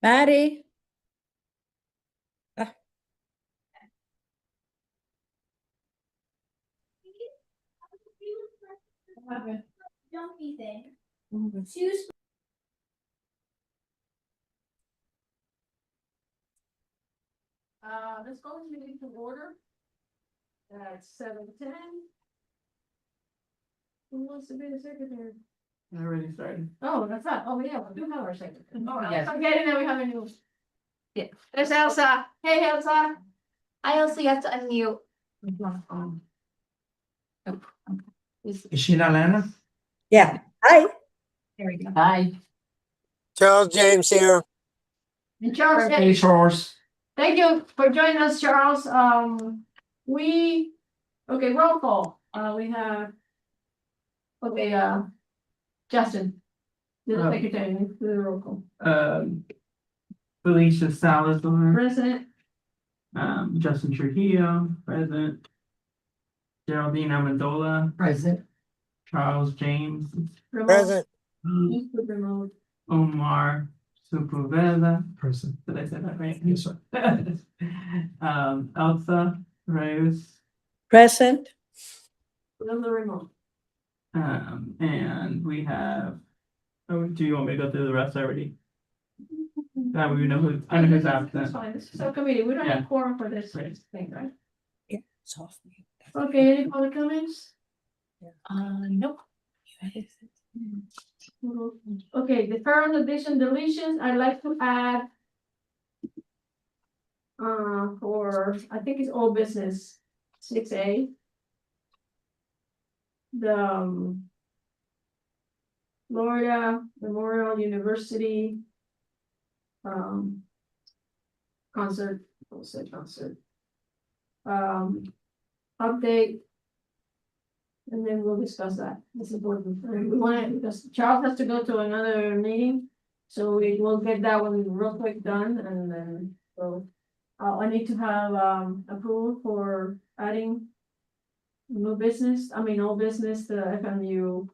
Maddie? Ah. Jumpy thing. Let's go into order. At 7:10. Who wants to be the secretary? I already started. Oh, that's not, oh, yeah, we do have our secretary. Oh, Yes. I'm forgetting that we have a new. Yeah. There's Elsa. Hey, Elsa. I also have to unmute. Is she not Lana? Yeah. Hi. There we go. Hi. Charles James here. And Charles, Hey, Charles. thank you for joining us, Charles. Okay, roll call. We have. Okay, Justin. The secretary, do the roll call. Felicia Salazar, President, Justin Trujillo, present. Geraldine Amendola, Present. Charles James, remote. Present. Mr. Remote. Omar Sepulveda. Present. Did I say that right? Yes, sir. Elsa Reyes, Present. On the remote. and we have. Oh, do you want me to go through the rest already? We know who. I know who's That's absent. fine, this is subcommittee, we don't Yeah. have quorum for this Right. thing, right? Yeah, it's off mute. Okay, any public comments? Nope. Okay, the current addition deletions, I'd like to add. For, I think it's all business, 6A. The Florida Memorial University. Concert, I'll say concert. Update. And then we'll discuss that. This is important. We want it because Charles has to go to another meeting. So we will get that one real quick done and then, so. I need to have, approval for adding. New business, old business, the FMU.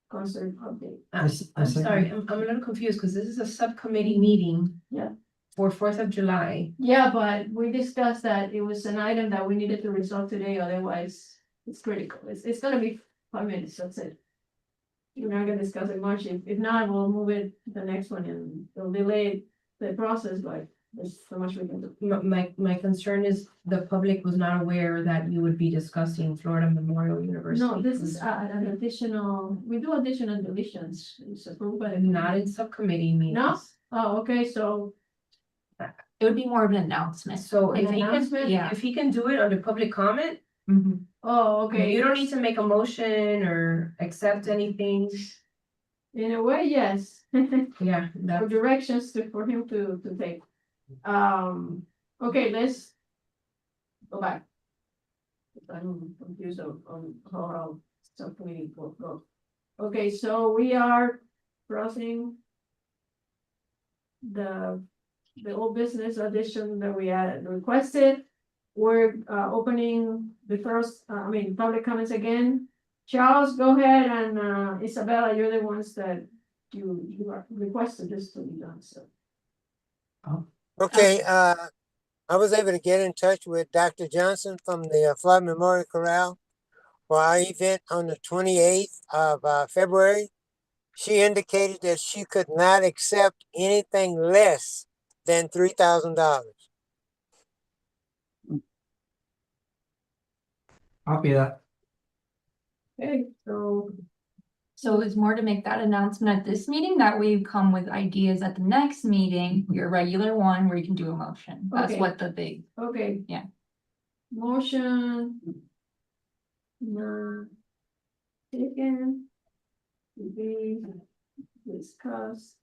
Concert update. I'm Sorry, I'm a little confused because this is a subcommittee meeting. Yeah. For 4th of July. Yeah, but we discussed that it was an item that we needed to resolve today, otherwise it's critical. It's gonna be 5 minutes, that's it. We're not gonna discuss it much. If not, we'll move it to the next one and it'll delay the process, but there's so much we can do. My concern is the public was not aware that you would be discussing Florida Memorial University. No, this is an additional, we do additional deletions. It's approved by the. Not in subcommittee meetings. No? Oh, okay, so, It would be more of an announcement. So An if he announcement? can, Yeah. if he can do it under public comment, oh, okay. you don't need to make a motion or accept anything. In a way, yes. Yeah, For that, directions for him to take. Okay, let's. Go back. I'm confused on how subcommittee will go. Okay, so we are crossing. The old business addition that we had requested. We're opening the first, public comments again. Charles, go ahead, and Isabella, you're the ones that you requested this to be done, so. Okay, I was able to get in touch with Dr. Johnson from the Florida Memorial Corral for our event on the 28th of February. She indicated that she could not accept anything less than $3,000. Copy that. Okay, so, So it's more to make that announcement at this meeting, that way you come with ideas at the next meeting, your regular one where you can do a motion. That's Okay. what the big, okay. Yeah. Motion. No. Taken. To be discussed.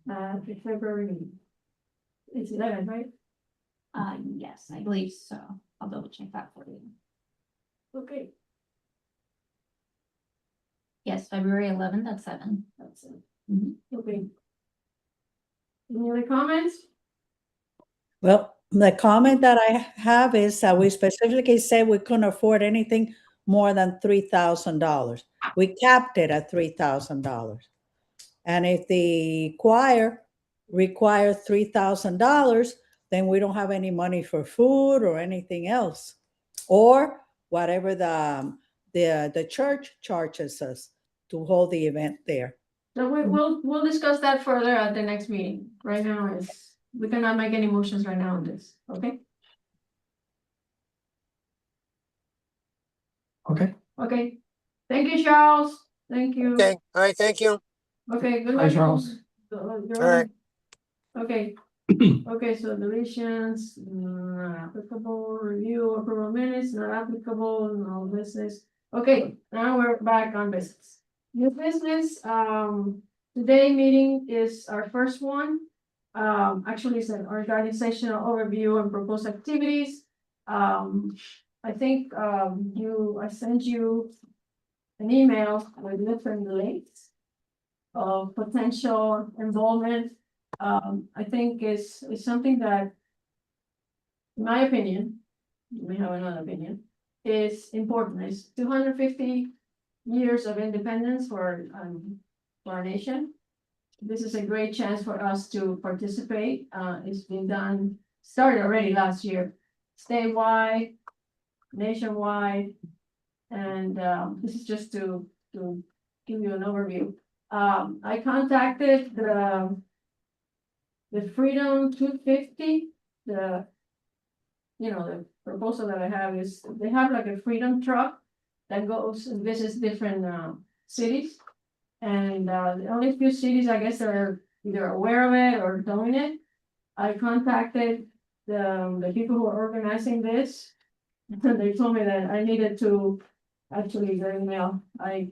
The February meeting. It's 11, right? yes, I believe so. I'll double check that for you. Okay, Yes, February 11th at 7. that's it. Mhm. Okay. Any other comments? Well, the comment that I have is that we specifically said we couldn't afford anything more than $3,000. We capped it at $3,000. And if the choir require $3,000, then we don't have any money for food or anything else. Or whatever the church charges us to hold the event there. So we'll discuss that further at the next meeting. Right now we cannot make any motions right now on this, okay? Okay. Okay, thank you, Charles, thank you. Okay, all right, thank you. Okay, good Bye, luck. Charles. All right. Okay, okay, so deletions, not applicable, review, approval minutes, not applicable, no business. Okay, now we're back on business. New business, today meeting is our first one. Actually, it's an organizational overview and proposed activities. I think, I sent you an email with different links of potential involvement. I think is something that, in my opinion, you may have another opinion, is important. It's 250 years of independence for our nation. This is a great chance for us to participate. It's been done, started already last year, statewide, nationwide. And this is just to give you an overview. I contacted the Freedom 250, the proposal that I have is, they have like a Freedom truck that goes and visits different cities. And the only few cities, I guess, that are either aware of it or doing it. I contacted the people who are organizing this. They told me that I needed to, actually, their email, I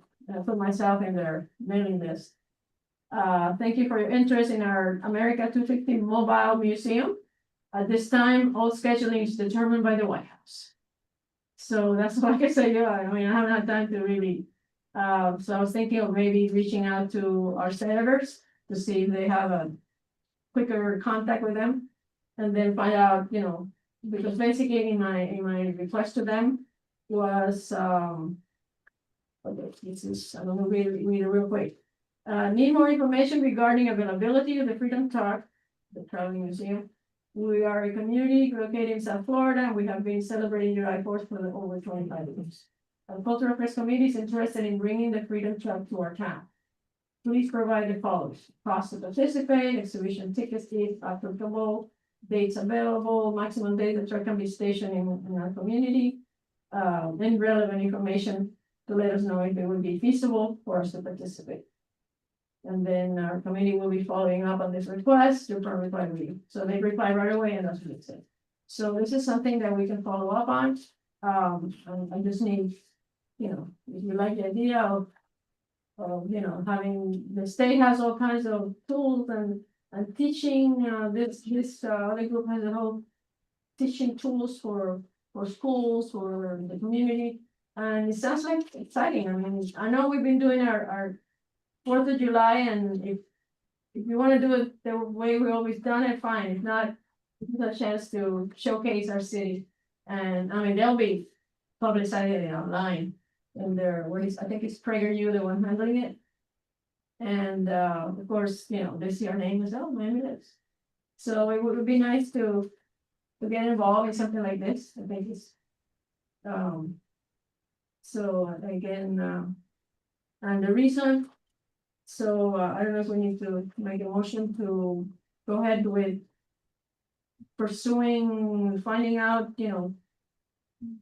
put myself in their mailing list. Thank you for your interest in our America 250 Mobile Museum. At this time, all scheduling is determined by the White House. So that's what I can say. Yeah, I mean, I haven't had time to really. So I was thinking of maybe reaching out to our senators to see if they have a quicker contact with them. And then find out, because basically in my request to them was, okay, this is, I'm gonna read it real quick. Need more information regarding availability of the Freedom Truck, the traveling museum. We are a community located in South Florida, and we have been celebrating July 4th for over 25 years. Our Cultural Affairs Committee is interested in bringing the Freedom Truck to our town. Please provide the following: cost to participate, exhibition tickets if applicable, dates available, maximum days the truck can be stationed in our community. And relevant information to let us know if it would be feasible for us to participate. And then our committee will be following up on this request to reply review. So they reply right away, and that's what it said. So this is something that we can follow up on. I just need, if you like the idea of having, the state has all kinds of tools and teaching, this other group has a whole teaching tools for schools, for the community. And it sounds like exciting. I mean, I know we've been doing our 4th of July, and if you want to do it the way we always done it, fine. If not, it's a chance to showcase our city. And I mean, they'll be publicizing it online. And I think it's PragerU, the one handling it. And of course, they see our name as, oh, maybe it is. So it would be nice to get involved in something like this. I think it's so again, and the reason, so I don't know if we need to make a motion to go ahead with pursuing, finding out, to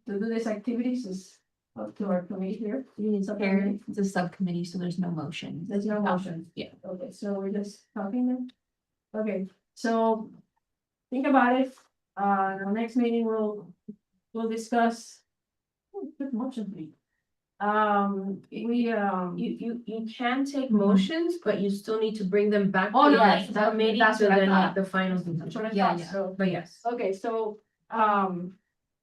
do these activities is up to our committee here. You need something. It's a subcommittee, so there's no motion. There's no motion. Yeah. Okay, so we're just talking then? Okay, so think about it. Our next meeting we'll discuss. Good motion, please. You can take motions, but you still need to bring them back. Oh, to no, the that's- committee, that's so what I then thought. the final That's what I decision. Yeah, thought, yeah. so. But yes. Okay, so, I'd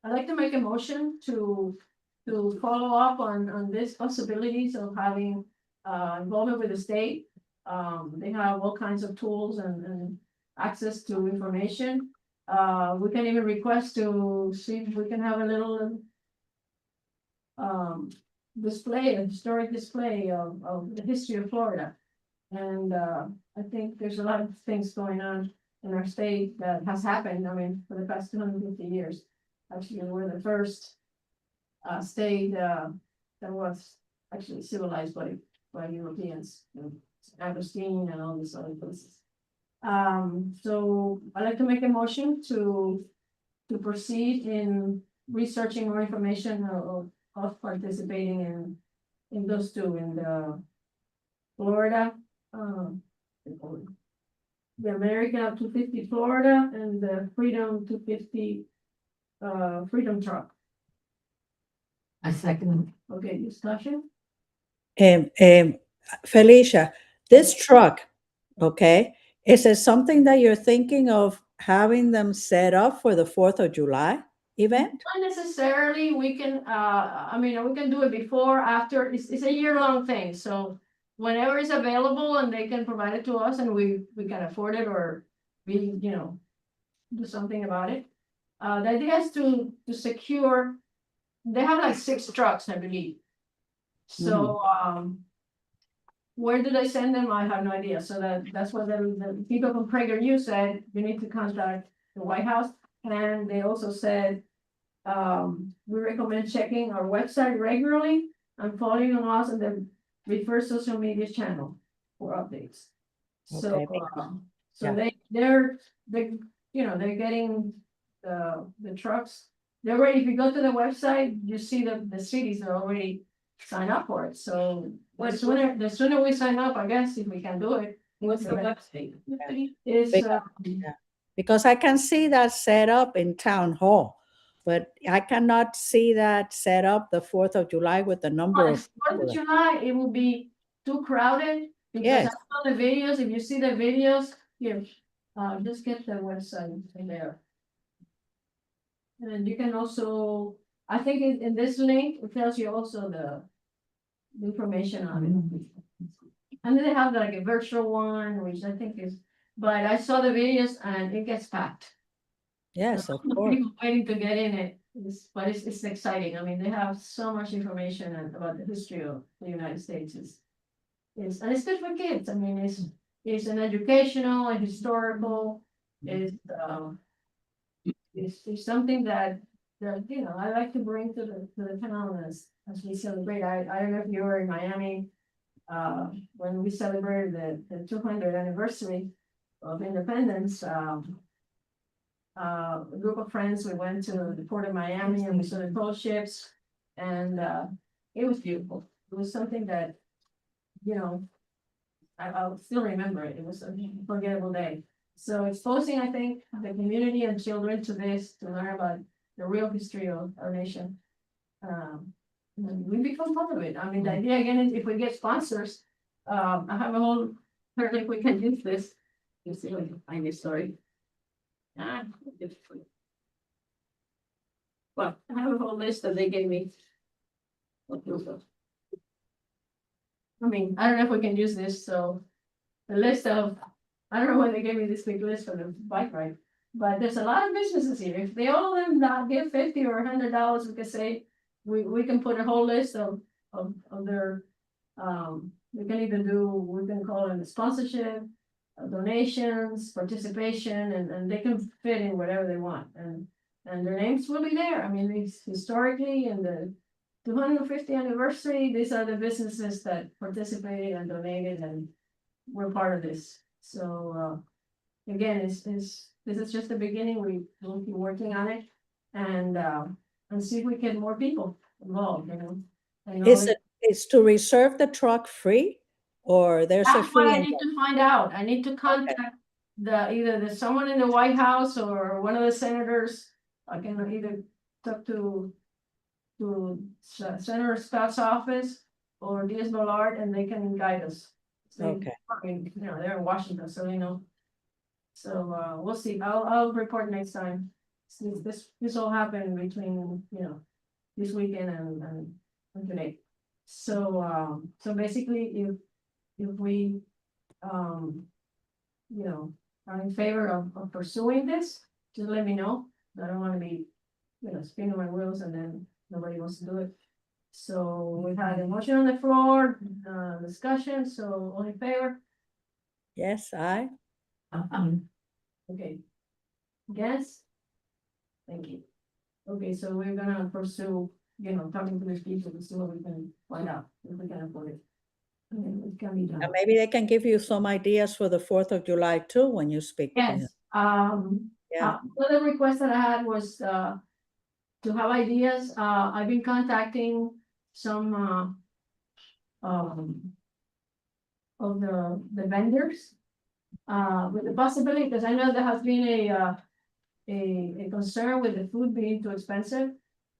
like to make a motion to follow up on this possibilities of having, involvement with the state. They have all kinds of tools and access to information. We can even request to see if we can have a little, display, a historic display of the history of Florida. And I think there's a lot of things going on in our state that has happened, I mean, for the past 250 years. Actually, we're the first state that was actually civilized by Europeans, you know, Agustin and all these other places. So I'd like to make a motion to proceed in researching more information of participating in those two, in the Florida, the American up to 50 Florida and the Freedom to 50 Freedom Truck. I second. Okay, discussion? Felicia, this truck, okay, is it something that you're thinking of having them set up for the 4th of July event? Not necessarily, we can, I mean, we can do it before, after, it's a year-long thing, so whenever it's available and they can provide it to us and we can afford it or we, you know, do something about it. The idea is to secure, they have like 6 trucks, I believe. So, where do they send them? I have no idea, so that's what the people from PragerU said, you need to contact the White House, and they also said, we recommend checking our website regularly and following us on the preferred social media channel for updates. So, Okay. so Yeah. they're, you know, they're getting the trucks. They're already, if you go to the website, you see the cities are already signed up for it, so the sooner we sign up, I guess, if we can do it. What's the Yeah. website? Is, Because I can see that set up in town hall, but I cannot see that set up the 4th of July with the number of. 4th of July, it will be too crowded. Because I Yes. saw the videos, if you see the videos, here, just get the website in there. And you can also, I think in this link, it tells you also the information on it. And then they have like a virtual one, which I think is, but I saw the videos and it gets packed. Yes, of The course. people waiting to get in it, but it's exciting. I mean, they have so much information about the history of the United States. And it's good for kids. I mean, it's an educational and historical, it's something that, you know, I like to bring to the town as we celebrate. I don't know if you were in Miami, when we celebrated the 200th anniversary of independence, a group of friends, we went to the port of Miami and we saw the tall ships, and it was beautiful. It was something that, you know, I'll still remember it. It was a unforgettable day. So exposing, I think, the community and children to this, to learn about the real history of our nation. And we become part of it. I mean, the idea again is if we get sponsors, I have a whole, apparently if we can use this. You see, like, I'm sorry. Well, I have a whole list that they gave me. I mean, I don't know if we can use this, so the list of, I don't know why they gave me this big list for the bike ride, but there's a lot of businesses here. If they all of them not give $50 or $100, we could say, we can put a whole list of their, we can even do, we can call it a sponsorship, donations, participation, and they can fit in whatever they want, and their names will be there. I mean, these historically in the 250th anniversary, these are the businesses that participated and donated and were part of this. So, again, this is just the beginning. We will be working on it and see if we get more people involved, you know. I know Is to reserve the truck free, or there's a that's what I fee? need to find out. I need to contact either someone in the White House or one of the senators. I can either talk to Senator Scott's office or Diaz-Balart, and they can guide us. So, Okay. I mean, you know, they're in Washington, so they know. So, we'll see. I'll report next time. Since this all happened between, you know, this weekend and today. So, so basically, if we, you know, are in favor of pursuing this, just let me know. I don't wanna be, you know, spinning my wheels and then nobody wants to do it. So we had a motion on the floor, discussion, so all in favor, Yes, I. Okay. Yes? Thank you. Okay, so we're gonna pursue, talking to these people to see what we can find out, if we can afford it. And then it can be done. And maybe they can give you some ideas for the 4th of July too, when you speak to them. Yes, Yeah. the other request that I had was, to have ideas, I've been contacting some, of the vendors. With the possibility, because I know there has been a concern with the food being too expensive.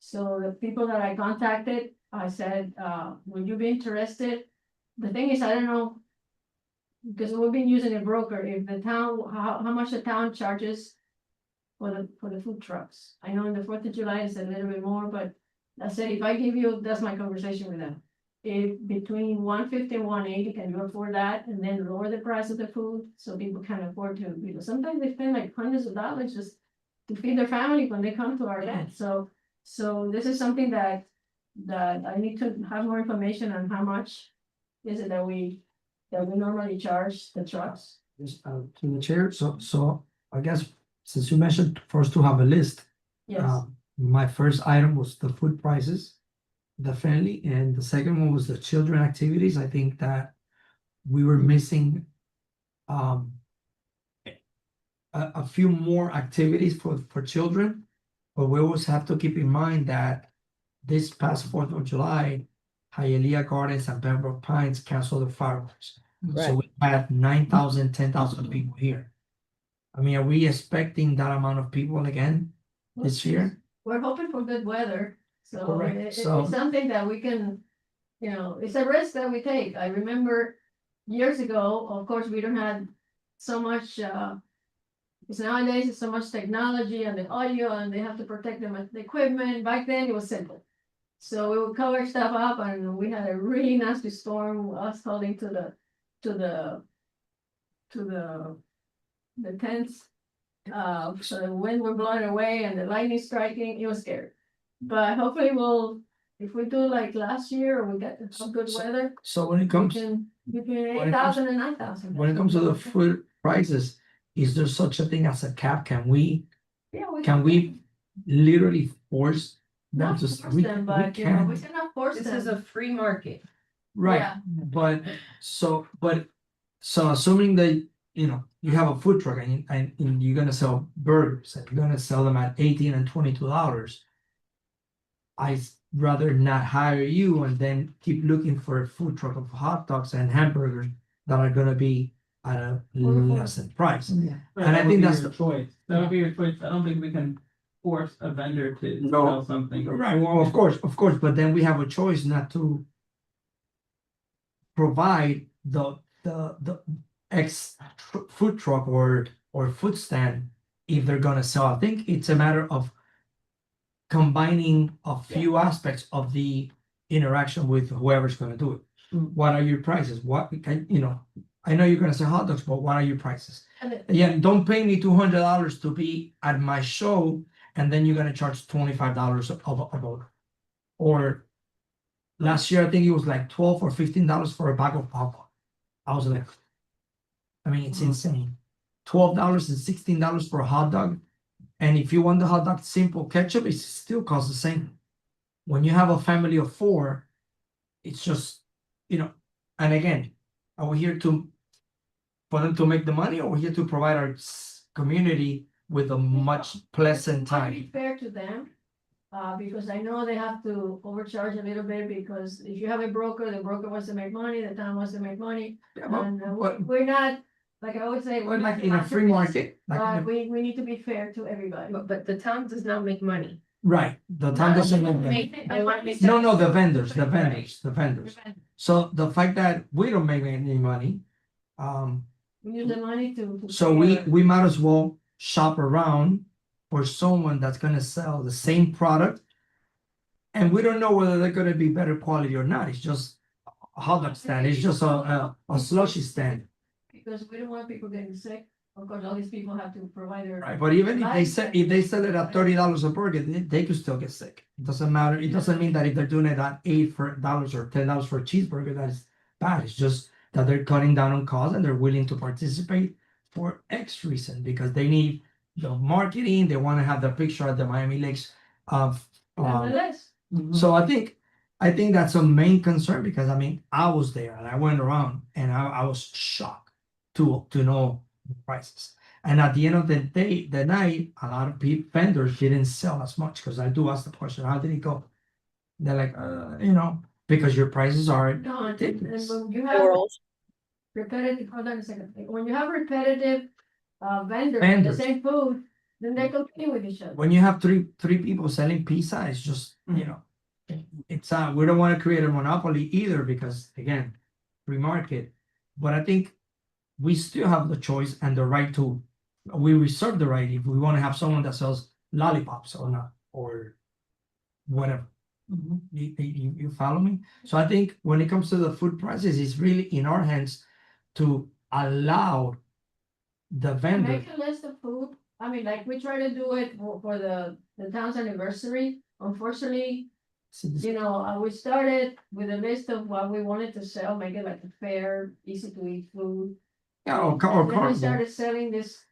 So the people that I contacted, I said, would you be interested? The thing is, I don't know. Because we've been using a broker, if the town, how much the town charges for the food trucks. I know in the 4th of July it's a little bit more, but I said, if I give you, that's my conversation with them. If between 150 and 180, can you afford that? And then lower the price of the food so people can afford to, sometimes they spend like hundreds of dollars just to feed their family when they come to our event. So this is something that I need to have more information on how much is it that we normally charge the trucks. Yes, to the chair, so I guess since you mentioned for us to have a list, Yes, my first item was the food prices, definitely, and the second one was the children activities. I think that we were missing a few more activities for children, but we always have to keep in mind that this past 4th of July, Hialeah Gardens and Pembroke Pines canceled the fireworks. Right. So we had 9,000, 10,000 people here. I mean, are we expecting that amount of people again this year? we're hoping for good weather, so Correct. it's So- something that we can, it's a risk that we take. I remember years ago, of course, we don't have so much, because nowadays it's so much technology and the audio and they have to protect the equipment. Back then it was simple. So we would cover stuff up and we had a really nasty storm, us holding to the tents. So the wind were blowing away and the lightning striking, it was scary. But hopefully if we do like last year, or we get some good weather, So when it we comes, can, between when it comes- 8,000 and 9,000. when it comes to the food prices, is there such a thing as a cap? Can we literally force them Not to? force We them, but we can't. cannot force This them. is a free market. Right, Yeah. but so assuming that, you have a food truck and you're gonna sell burgers and you're gonna sell them at $18 and $22. I'd rather not hire you and then keep looking for a food truck of hot dogs and hamburgers that are gonna be at a less than price. Right, And I that would think be that's your the- choice. That would be your choice. I don't think we can force a vendor to No. sell something. Right, well, of course, but then we have a choice not to provide the food truck or food stand if they're gonna sell. I think it's a matter of combining a few aspects of the interaction with whoever's gonna do it. What are your prices? What can, I know you're gonna say hot dogs, but what are your prices? Yeah, don't pay me $200 to be at my show, and then you're gonna charge $25 of a vote. Or last year, I think it was like $12 or $15 for a bag of popcorn. I was like, I mean, it's insane. $12 and $16 for a hot dog. And if you want the hot dog simple ketchup, it still costs the same. When you have a family of 4, it's just, and again, are we here for them to make the money, or we're here to provide our community with a much pleasant I be time? fair to them, because I know they have to overcharge a little bit, because if you have a broker, the broker wants to make money, the town wants to make money. Yeah, And but we're not, like I always say. we're like not in a free philanthropists, market, like in But a- we need to be fair to everybody. But the town does not make money. right, the town doesn't make money. They want me No, the vendors. So the fact that we don't make any money, We use the money to. so we might as well shop around for someone that's gonna sell the same product. And we don't know whether they're gonna be better quality or not. It's just a hot dog stand. It's just a slushy stand. Because we don't want people getting sick. Of course, all these people have to provide their. Right, but even if they sell it at $30 a burger, they could still get sick. It doesn't matter. It doesn't mean that if they're doing it at $8 or $10 for a cheeseburger, that is bad. It's just that they're cutting down on costs and they're willing to participate for X reason because they need the marketing. They want to have the picture at the Miami Lakes of. Nonetheless, So I think that's a main concern because I mean I was there and I went around and I was shocked to know the prices. And at the end of the day, the night, a lot of vendors didn't sell as much because I do ask the question, how did it go? They're like, because your prices are no, and ridiculous. when you have repetitive, hold on a second, when you have repetitive vendors, with the Vendors. same food, then they compete with each other. When you have three people selling pizza, it's just it's we don't want to create a monopoly either because again, free market. But I think we still have the choice and the right to. We reserve the right if we want to have someone that sells lollipops or not or whatever. You follow me? So I think when it comes to the food prices, it's really in our hands to allow the vendor. Make a list of food, I mean, like, we try to do it for the town's anniversary, unfortunately, we started with a list of what we wanted to sell, make it like a fair, easy to eat food. Yeah, or And then we cardboard. started selling this,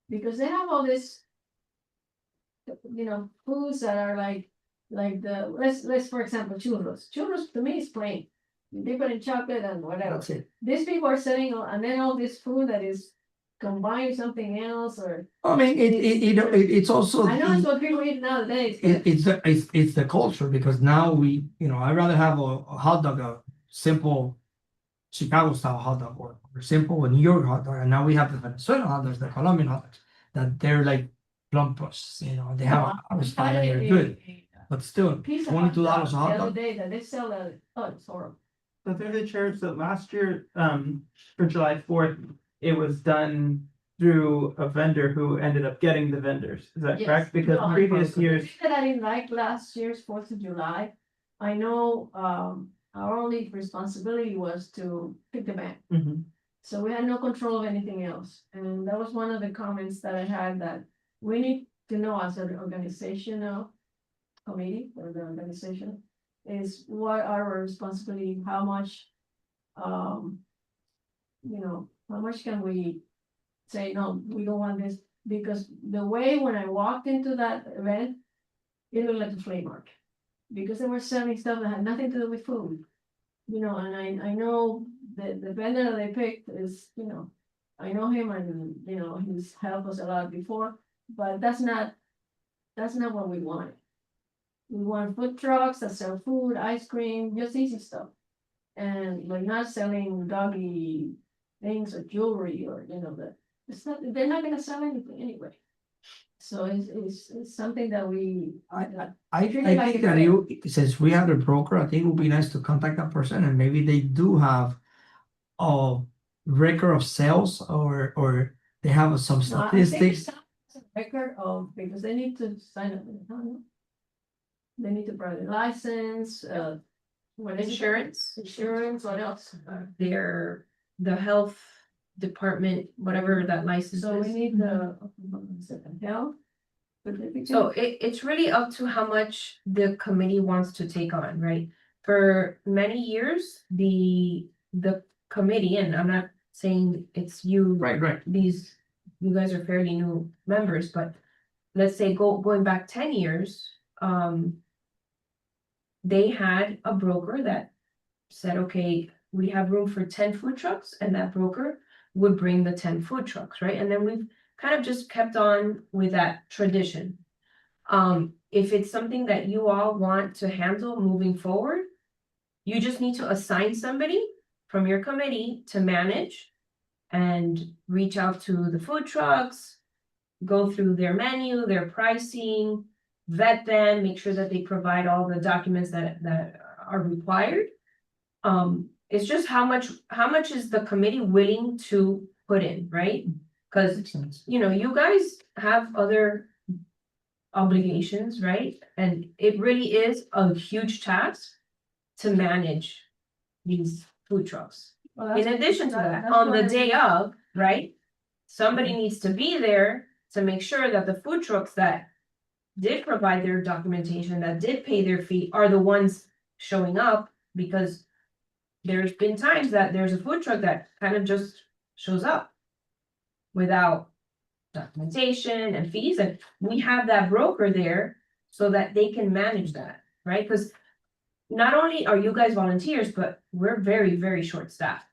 because they have all this, foods that are like let's for example, churros. Churros to me is plain. You dip it in chocolate and whatever. That's it. These people are selling, and then all this food that is combined with something else, or I mean, it's also. I know it's what people eat nowadays. It's the culture because now I'd rather have a hot dog, a simple Chicago style hot dog or simple New York hot dog, and now we have the Venezuelan hot dogs, the Colombian hot dogs, that they're like plumpers, they have a style and they're good, but still Pizza $22 a hot the other dog. day that they sell it's horrible. So through the chair, so last year, for July 4th, it was done through a vendor who ended up getting the vendors. Is that Yes. correct? Because No, previous years, That I didn't like last year's 4th of July. I know, our only responsibility was to pick the band. Mhm. So we had no control of anything else. And that was one of the comments that I had, that we need to know as an organizational committee or the organization is what our responsibility, how much, how much can we say, no, we don't want this, because the way when I walked into that event, it looked like a flea market. Because they were selling stuff that had nothing to do with food. And I know that the vendor that they picked is, I know him and, he's helped us a lot before, but that's not what we want. We want food trucks that sell food, ice cream, just easy stuff. And we're not selling doggy things or jewelry or, they're not gonna sell anything anyway. So it's something that we. I think that since we have a broker, I think it would be nice to contact that person and maybe they do have a record of sales or they have some No, I think statistics. it's a record of, because they need to sign up. They need to provide a license, what is it? Insurance, what else? The health department, whatever that license So we is. need the health. So it's really up to how much the committee wants to take on, right? For many years, the committee, and I'm not saying it's you. Right. You guys are fairly new members, but let's say going back 10 years, they had a broker that said, okay, we have room for 10 food trucks, and that broker would bring the 10 food trucks, right? And then we've kind of just kept on with that tradition. If it's something that you all want to handle moving forward, you just need to assign somebody from your committee to manage and reach out to the food trucks, go through their menu, their pricing, vet them, make sure that they provide all the documents that are required. It's just how much is the committee willing to put in, right? Because you guys have other obligations, right? And it really is a huge task to manage these food trucks. In addition to that, on the day of, right? Somebody needs to be there to make sure that the food trucks that did provide their documentation, that did pay their fee, are the ones showing up, because there's been times that there's a food truck that kind of just shows up without documentation and fees, and we have that broker there so that they can manage that, right? Because not only are you guys volunteers, but we're very, very short staffed.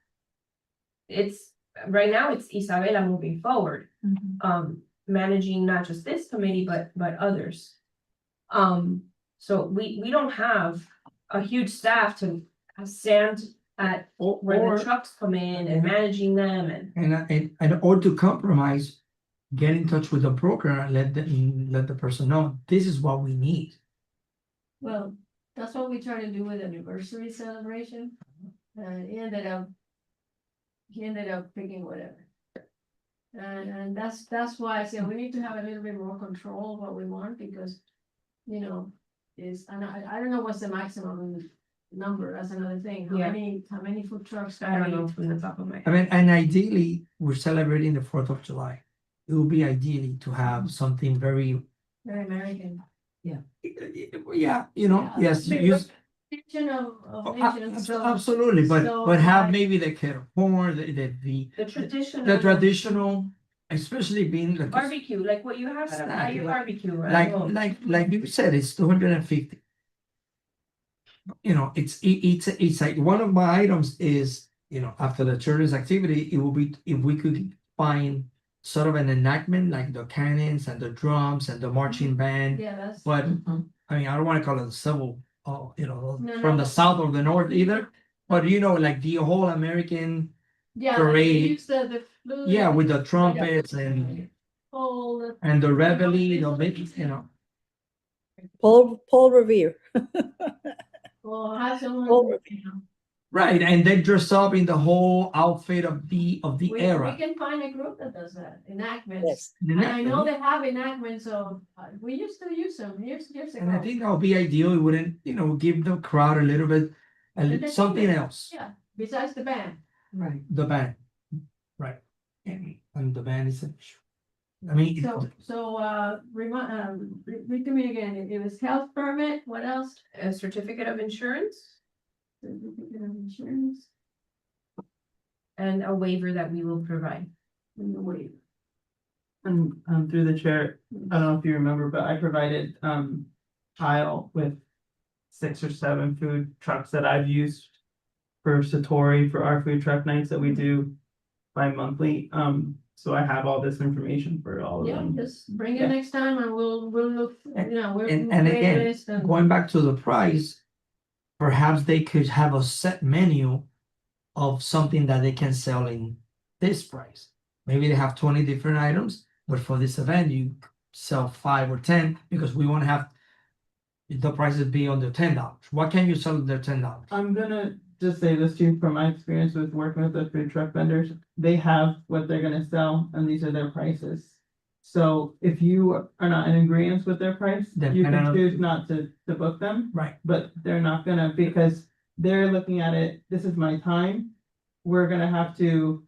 It's, right now, it's Isabela moving forward, managing not just this committee, but others. So we don't have a huge staff to stand at where the trucks come in and managing them and. Or to compromise, get in touch with the broker and let the person know, this is what we need. Well, that's what we try to do with anniversary celebration. He ended up picking whatever. And that's why I said we need to have a little bit more control of what we want, because, you know, and I don't know what's the maximum number, that's another thing. Yeah. How many food trucks? I don't know from the top of my I head. mean, and ideally, we're celebrating the 4th of July. It would be ideally to have something very, Very American. yeah, you know, Yeah. yes, Big use. Nation of Oh, nations. so- Absolutely, so but have like- maybe the kettle corn, The traditional. the traditional, especially being like. Barbecue, like what you have at your barbecue, right? Like you said, it's 250. You know, it's like one of my items is, you know, after the children's activity, it will be if we could find sort of an enactment like the cannons and the drums and the marching band. Yeah, that's. But I mean, I don't want to call it civil, you know, No, from no. the south or the north either. But you know, like the whole American, Yeah, like parade. they use the flute. yeah, with the trumpets and the reveille, the big, you know. Paul Revere. Or have someone. Paul Revere. you know. Right, and they dress up in the whole outfit of the We era. can find a group that does that, enactments. Yes. And I know they have enactments, so we used to use them years And I ago. think that would be ideal. It wouldn't, you know, give the crowd a little bit, something else. Yeah, besides the band. Right. The band, right. And the band is, I mean, Read to me again, it was health permit, what else? A certificate of insurance Certificate of insurance and a waiver that we will provide. and the waiver. And through the chair, I don't know if you remember, but I provided Kyle with 6 or 7 food trucks that I've used for Satori for our food truck nights that we do bi-monthly. So I have all this information for all of Yeah, them. just bring it Yeah. next time and we'll look, you know, we'll. and we'll create a again, list and- going back to the price, perhaps they could have a set menu of something that they can sell in this price. Maybe they have 20 different items, but for this event, you sell 5 or 10 because we want to have the prices be under $10. What can you sell under $10? I'm gonna just say this too, from my experience with working with the food truck vendors, they have what they're gonna sell and these are their prices. So if you are not in agreement with their price, Then you I can don't- choose not to book them. Right. But they're not gonna, because they're looking at it, this is my time. We're gonna have to,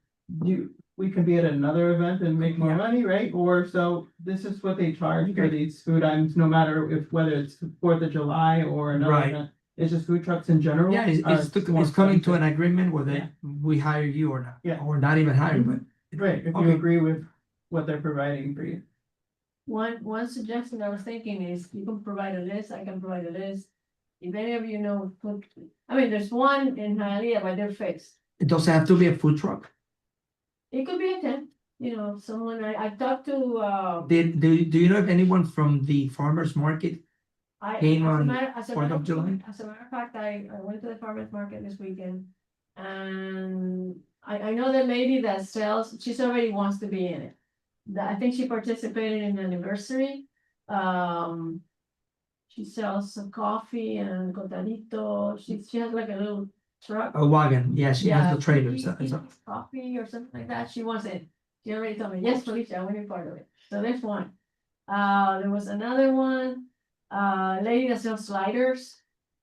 we could be at another event and make more Yeah. money, right? Or so this is what they charge for Okay. these food items, no matter whether it's 4th of July or another Right. event. It's just food trucks in general. Yeah, are more it's coming to an expensive. agreement where Yeah. we hire you or not. Yeah. Or not even hire, but. Right, if you Okay. agree with what they're providing for you. One suggestion I was thinking is you can provide a list, I can provide a list. If any of you know, there's one in Hialeah, but they're fixed. It doesn't have to be a food truck. It could be a tent, you know, someone, I talked to, Do you know if anyone from the farmer's market? Came on 4th of July? As a matter of fact, I went to the farmer's market this weekend. And I know the lady that sells, she's already wants to be in it. I think she participated in the anniversary. She sells some coffee and cotadito, she has like a little truck. A wagon, yeah, she has the trailer. Tea, coffee or something like that, she wants it. She already told me, yes, Felicia, I want to be part of it. So there's one. There was another one, lady that sells sliders.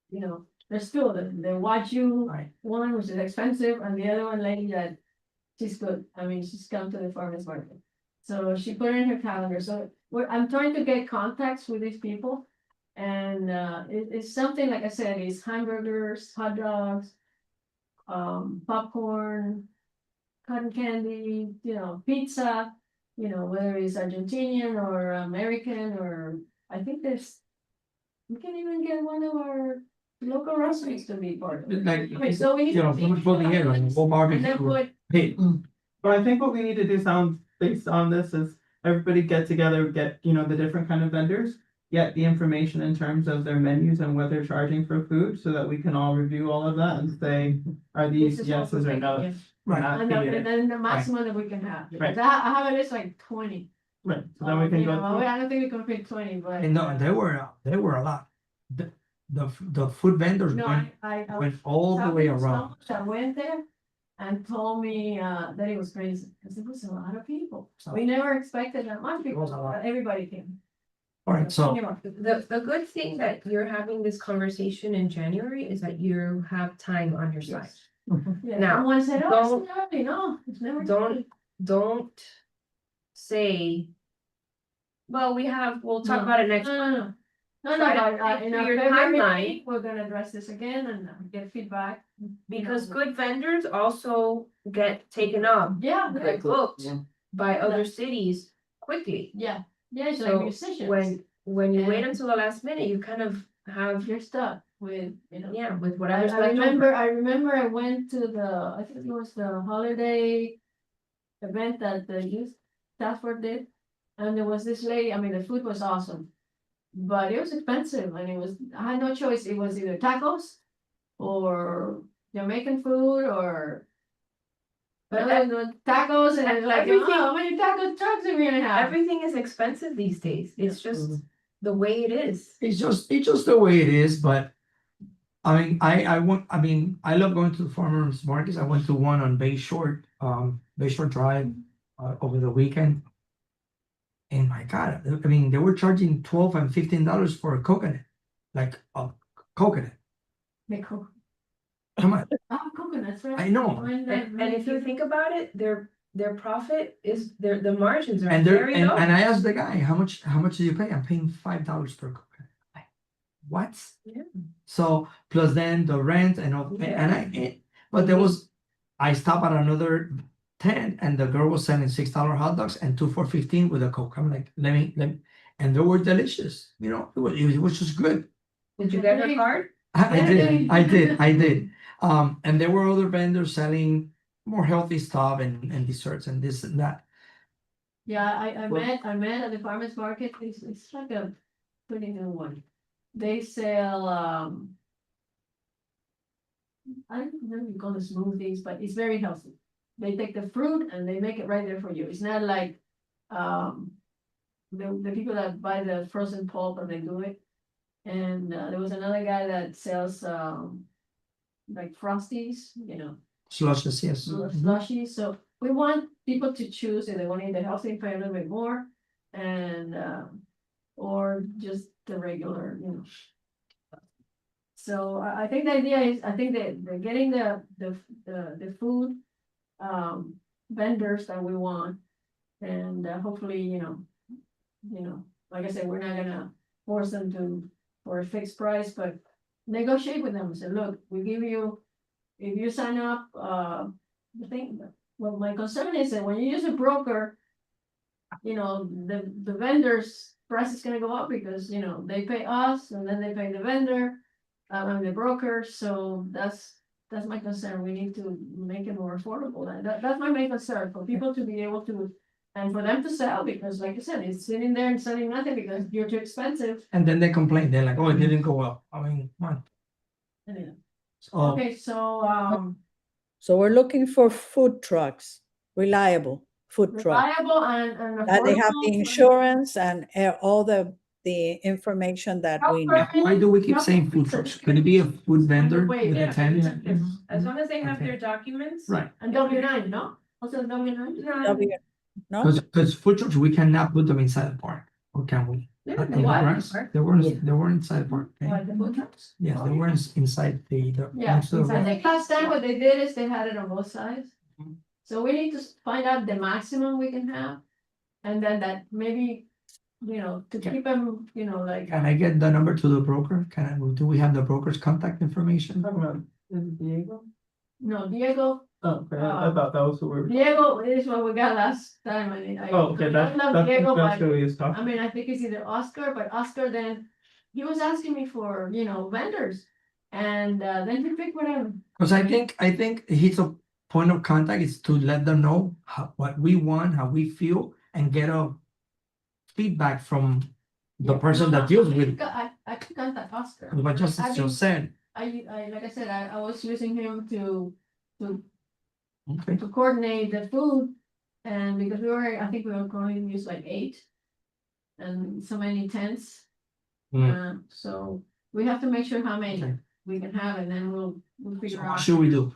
You know, there's two of them, the Wagyu Right. one, which is expensive, and the other one lady that she's good. I mean, she's come to the farmer's market. So she put it in her calendar. So I'm trying to get contacts with these people. And it's something, like I said, it's hamburgers, hot dogs, popcorn, cotton candy, pizza, whether it's Argentinian or American, or I think we can even get one of our local restaurants to be part of it. Like, Okay, so we. you know, someone put the air on, go And then barbecue. put, Hey, But I think what we need to do sounds based on this is everybody get together, get, the different kind of vendors. Get the information in terms of their menus and what they're charging for food so that we can all review all of that and say, are these This is what yeses we're or no? thinking, right, and then the maximum that we can have, because Right. I have a list like 20. Right, so then we can go through. I don't think we can fit 20, but. and no, there were a lot. The food vendors No, went all the way around. That went there and told me that it was crazy, because it was a lot of people. So- We never expected that much people, was a lot. but everybody came. All right, so Anyway, The good thing that you're having this conversation in January is that you have time on your side. yeah, Now, someone said, oh, don't- it's not early." No, it's never. Don't say. Well, we'll talk No. about it next. No, Try to but, think in through our your February timeline. meeting, we're gonna address this again and get feedback. Because good vendors also get taken up, Yeah, get booked by other cities quickly. yeah, it's So like musicians. When you wait And- until the last minute, you kind of have, You're stuck with, yeah, with I whatever's left over. remember I went to I think it was the holiday event that the youth task force did. And there was this lady, I mean, the food was awesome, but it was expensive and I had no choice. It was either tacos or Jamaican food or But tacos, and it's like, everything- oh, how many taco trucks are we gonna have? everything is expensive these days. It's just the way it is. it's just the way it is, but. I mean, I love going to the farmers markets. I went to one on Bay Shore Drive over the weekend. And my God, I mean, they were charging $12 and $15 for a coconut, like a coconut. They cook. Come on, Coconuts, right? I know. And if you think about it, their profit is, the margins are And very low. I asked the guy, how much do you pay? I'm paying $5 per coconut. Like, what? Yeah. So plus then the rent and all, but I stopped at another tent and the girl was selling $6 hot dogs and 2 for $15 with a Coke. I'm like, let me, and they were delicious. It was just good. Did you get her card? I did. And there were other vendors selling more healthy stuff and desserts and this and that. Yeah, I met at the farmer's market, it's like a pretty new one. They sell, I don't know if you call it smoothies, but it's very healthy. They take the fruit and they make it right there for you. It's not like, the people that buy the frozen pulp and they do it. And, there was another guy that sells, like Frosties, Slushes, yes. slushy, so we want people to choose if they want to eat the healthy and pay a little bit more. And or just the regular, So I think the idea is, I think that they're getting the food vendors that we want. And hopefully, like I said, we're not gonna force them for a fixed price, but negotiate with them and say, look, we give you, if you sign up, the thing, well, my concern is that when you use a broker, the vendor's price is gonna go up because, they pay us and then they pay the vendor, and the broker, so that's my concern. We need to make it more affordable, and that's my main concern, for people to be able to, and for them to sell, because like I said, it's sitting there and selling nothing because you're too expensive. And then they complain. They're like, oh, it didn't go up. I mean, come on. Anyway. So, Okay, so, So we're looking for food trucks, reliable food trucks. reliable and That they have affordable the for- insurance and all the information that we need. why do we keep saying food trucks? Could it be a food vendor Wait, with yeah. a tent? As long as they have Okay. their documents. Right, And W9, no? Also W9? No, W- No, because food trucks, we cannot put them inside the park, or can we? they're Not in in the the water grass. park. They weren't inside the park. Okay? What, the food trucks? Yes, they were inside the. Yeah, next to the I think last time what they did is they had it on both sides. Mhm. So we need to find out the maximum we can have. And then that maybe, to keep them, like, Can I get the number to the broker? Do we have the broker's contact information? Diego? No, Diego, Oh, okay, I thought that was who we were. Diego is what we got last time, Oh, okay, I love that's Diego, but who he was I talking. mean, I think it's either Oscar, but Oscar then, he was asking me for, vendors. And then he picked whatever. Cause I think his point of contact is to let them know what we want, how we feel, and get a feedback from the Yeah, person no, that deals I with could co- I could contact Oscar. what I Justice mean, just said. like I said, I was using him to Okay. coordinate the food. And because I think we were going to use like 8. And so many tents. So we have to make sure how many Okay. we can have, and then we'll So figure what out. should we do?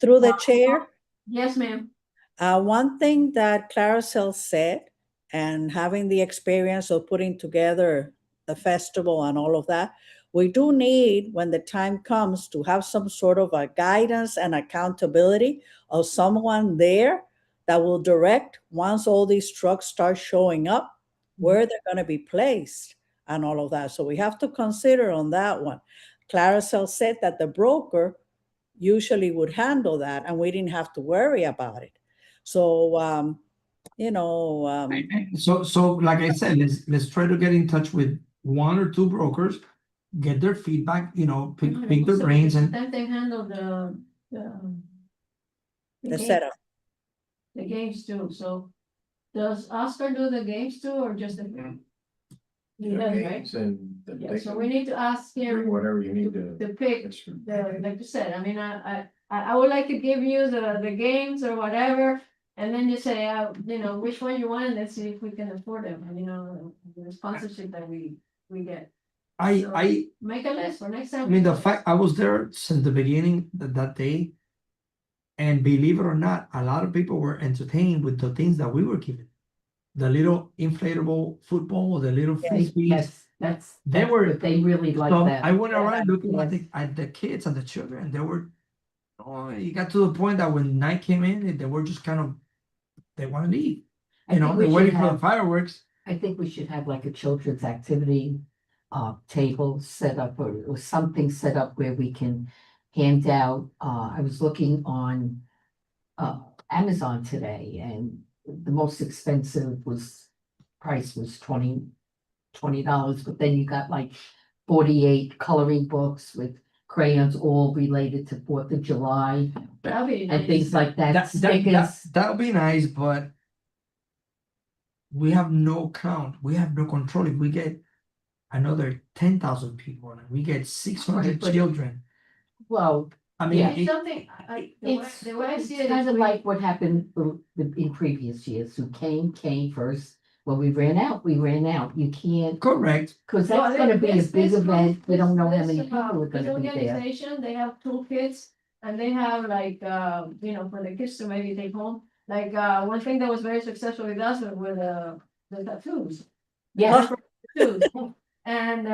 Through the chair, Yes, ma'am. one thing that Claricel said, and having the experience of putting together the festival and all of that, we do need, when the time comes, to have some sort of a guidance and accountability of someone there that will direct, once all these trucks start showing up, where they're going to be placed and all of that. So we have to consider on that one. Claricel said that the broker usually would handle that, and we didn't have to worry about it. So, So like I said, let's try to get in touch with 1 or 2 brokers, get their feedback, pick their So brains and Then they handle the the game- setup. the games too. So does Oscar do the games too, or just the? He does, right? Games and then Yeah, they so can we need to ask bring him whatever you need to to. pick like you said, I mean, I would like to give you the games or whatever. And then you say, which one you want, and let's see if we can afford them, and the sponsorship that we get. I Make a list for next time. mean, the fact I was there since the beginning that day, and believe it or not, a lot of people were entertained with the things that we were given. The little inflatable football, the little frisbees. Yes, They that's were- what they really like So that. I went around looking at Yes. the kids and the children. They were, it got to the point that when night came in, they were just kind of, they want to leave. I think we They're should waiting for the have- fireworks. I think we should have like a children's activity table set up or something set up where we can hand out. I was looking on Amazon today, and the most expensive price was $20, but then you got like 48 coloring books with crayons all related to 4th of July That'll be and nice. things like that. Stickers. That'll be nice, but we have no count. We have no control. If we get another 10,000 people and we get 600 Right, but- children, Well, I mean, Yeah. It's something, it's the way I see it is kind of we- like what happened in previous years. Who came first. When we ran out, we ran out. You can't, correct. because Well, that's gonna be a this- big this event. group- We don't know how this, many people are this gonna be there. organization, they have toolkits, and they have like, for the kids to maybe take home. Like, one thing that was very successful with us were the tattoos. Yeah, Tattoos. And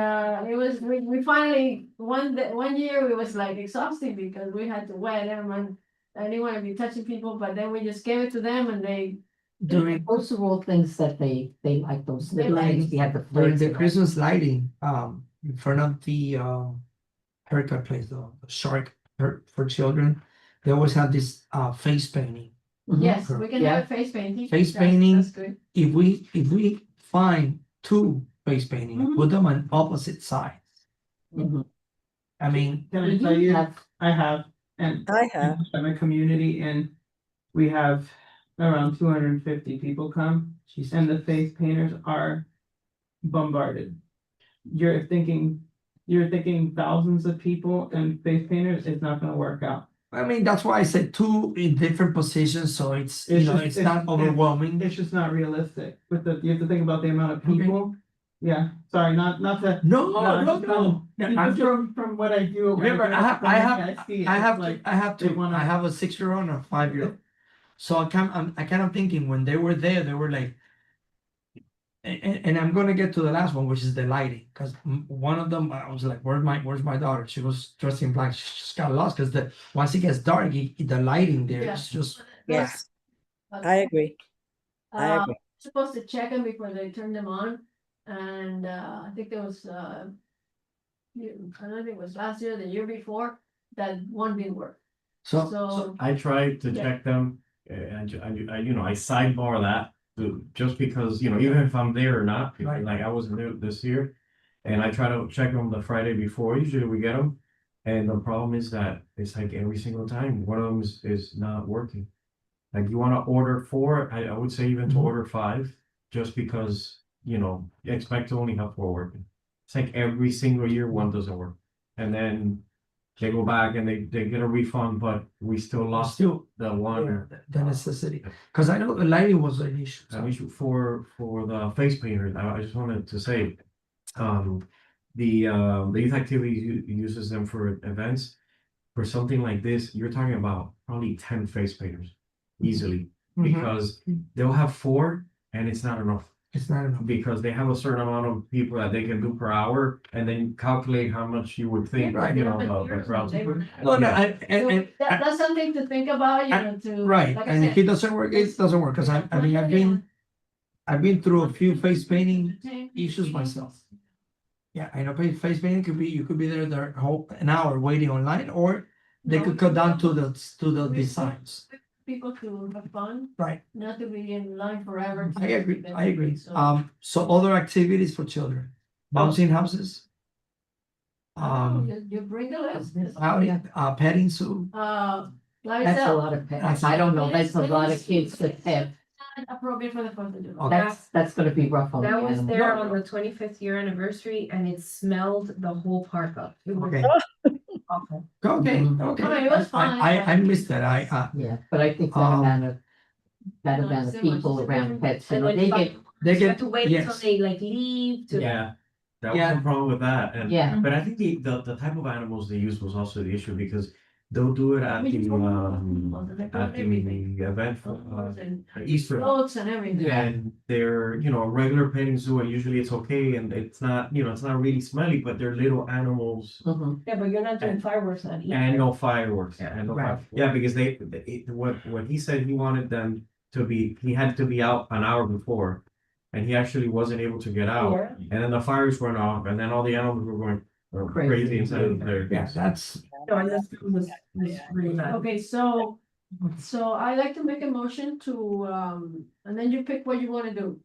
it was, we finally, one year it was like exhausting because we had to wet them and I didn't want to be touching people, but then we just gave it to them and they, During those are all things that they like, those They little like. things. We had the during flags. the Christmas lighting, in front of the haircut place, the shark for children, they always have this face painting. Mhm. yes, we can Yeah. have a face painting. Face That's- painting. That's good. If we find 2 face painting and put them on opposite sides, Mhm. I mean, Can We I do tell you, have- I have, and I have. I'm a community and we have around 250 people come she's and the face painters are bombarded. You're thinking thousands of people and face painters, it's not gonna work out. I mean, that's why I said 2 in different positions, so it's It's not overwhelming. It's just not realistic you have to think about the amount of Okay. people. Yeah, sorry, not to. No, it's just no. just from what I do. Remember, I have see, I it's have like, to, I have they to, wanna- I have a 6-year-old and a 5-year-old. So I kind of thinking when they were there, they were like, and I'm gonna get to the last one, which is the lighting, because one of them, I was like, where's my daughter? She was dressed in black. She just got lost because once it gets dark, the lighting there is just. Yes, I agree. I agree. Supposed to check them before they turn them on, and I think there was, I don't think it was last year, the year before, that one didn't work. So, So, I tried to Yeah. check them and I sidebar that just because, even if I'm there or not, because, Right. like I wasn't there this year. And I try to check them the Friday before, usually we get them. And the problem is that it's like every single time, one of them is not working. Like you wanna order 4, I would say even to Mhm. order 5, just because, you expect to only have 4 working. It's like every single year, one doesn't work. And then they go back and they get a refund, but we still lost still, the one. the necessity, because I know the lighting was an issue. so- An issue for the face painter, I just wanted to say, the youth activity uses them for events. For something like this, you're talking about probably 10 face painters easily, Mhm. because they'll have 4 and it's not enough. It's not enough. Because they have a certain amount of people that they can do per hour, and then calculate how much you would think, Right. the crowds. No, Yeah. and, that's something to think about, to. right, like I and if said, it doesn't work, it doesn't work, because I mean, I've been through a few face painting issues myself. Yeah, I know face painting could be, you could be there the whole, an hour waiting online, or they could cut down to the designs. People to have fun, Right, not to be in line forever. I agree, I agree. So- So other activities for children, bouncing houses. You bring the list. Petting zoo. That's a lot of pets. I don't know, that's a lot of kids to pet. Appropriate for the Fourth of July. Okay. That's gonna be rough on the That was animals. there on the 25th year anniversary and it smelled the whole park up. It was Okay, awful. okay, Mhm. okay. I mean, it was fine, I missed that, Yeah, but I think that No, amount it's of too much. people around pets, And when they you get, they You have get, to wait until yes, they like leave to. Yeah, that was Yeah. the problem with that, and. yeah. But I think the type of animals they use was also the issue, because they'll do it at the event for Easter. Floats and everything. And they're, a regular petting zoo, and usually it's okay, and it's not, it's not really smelly, but they're little animals. Mhm. Yeah, but you're not doing fireworks on either. And no fireworks, Yeah. and no Right. yeah, because what he said, he wanted them to be, he had to be out an hour before. And he actually wasn't able to get out, Yeah. and then the fires went off, and then all the animals were going Crazy. crazy inside of there. yeah, that's, No, and this was really bad. Okay, so I like to make a motion to, and then you pick what you wanna do.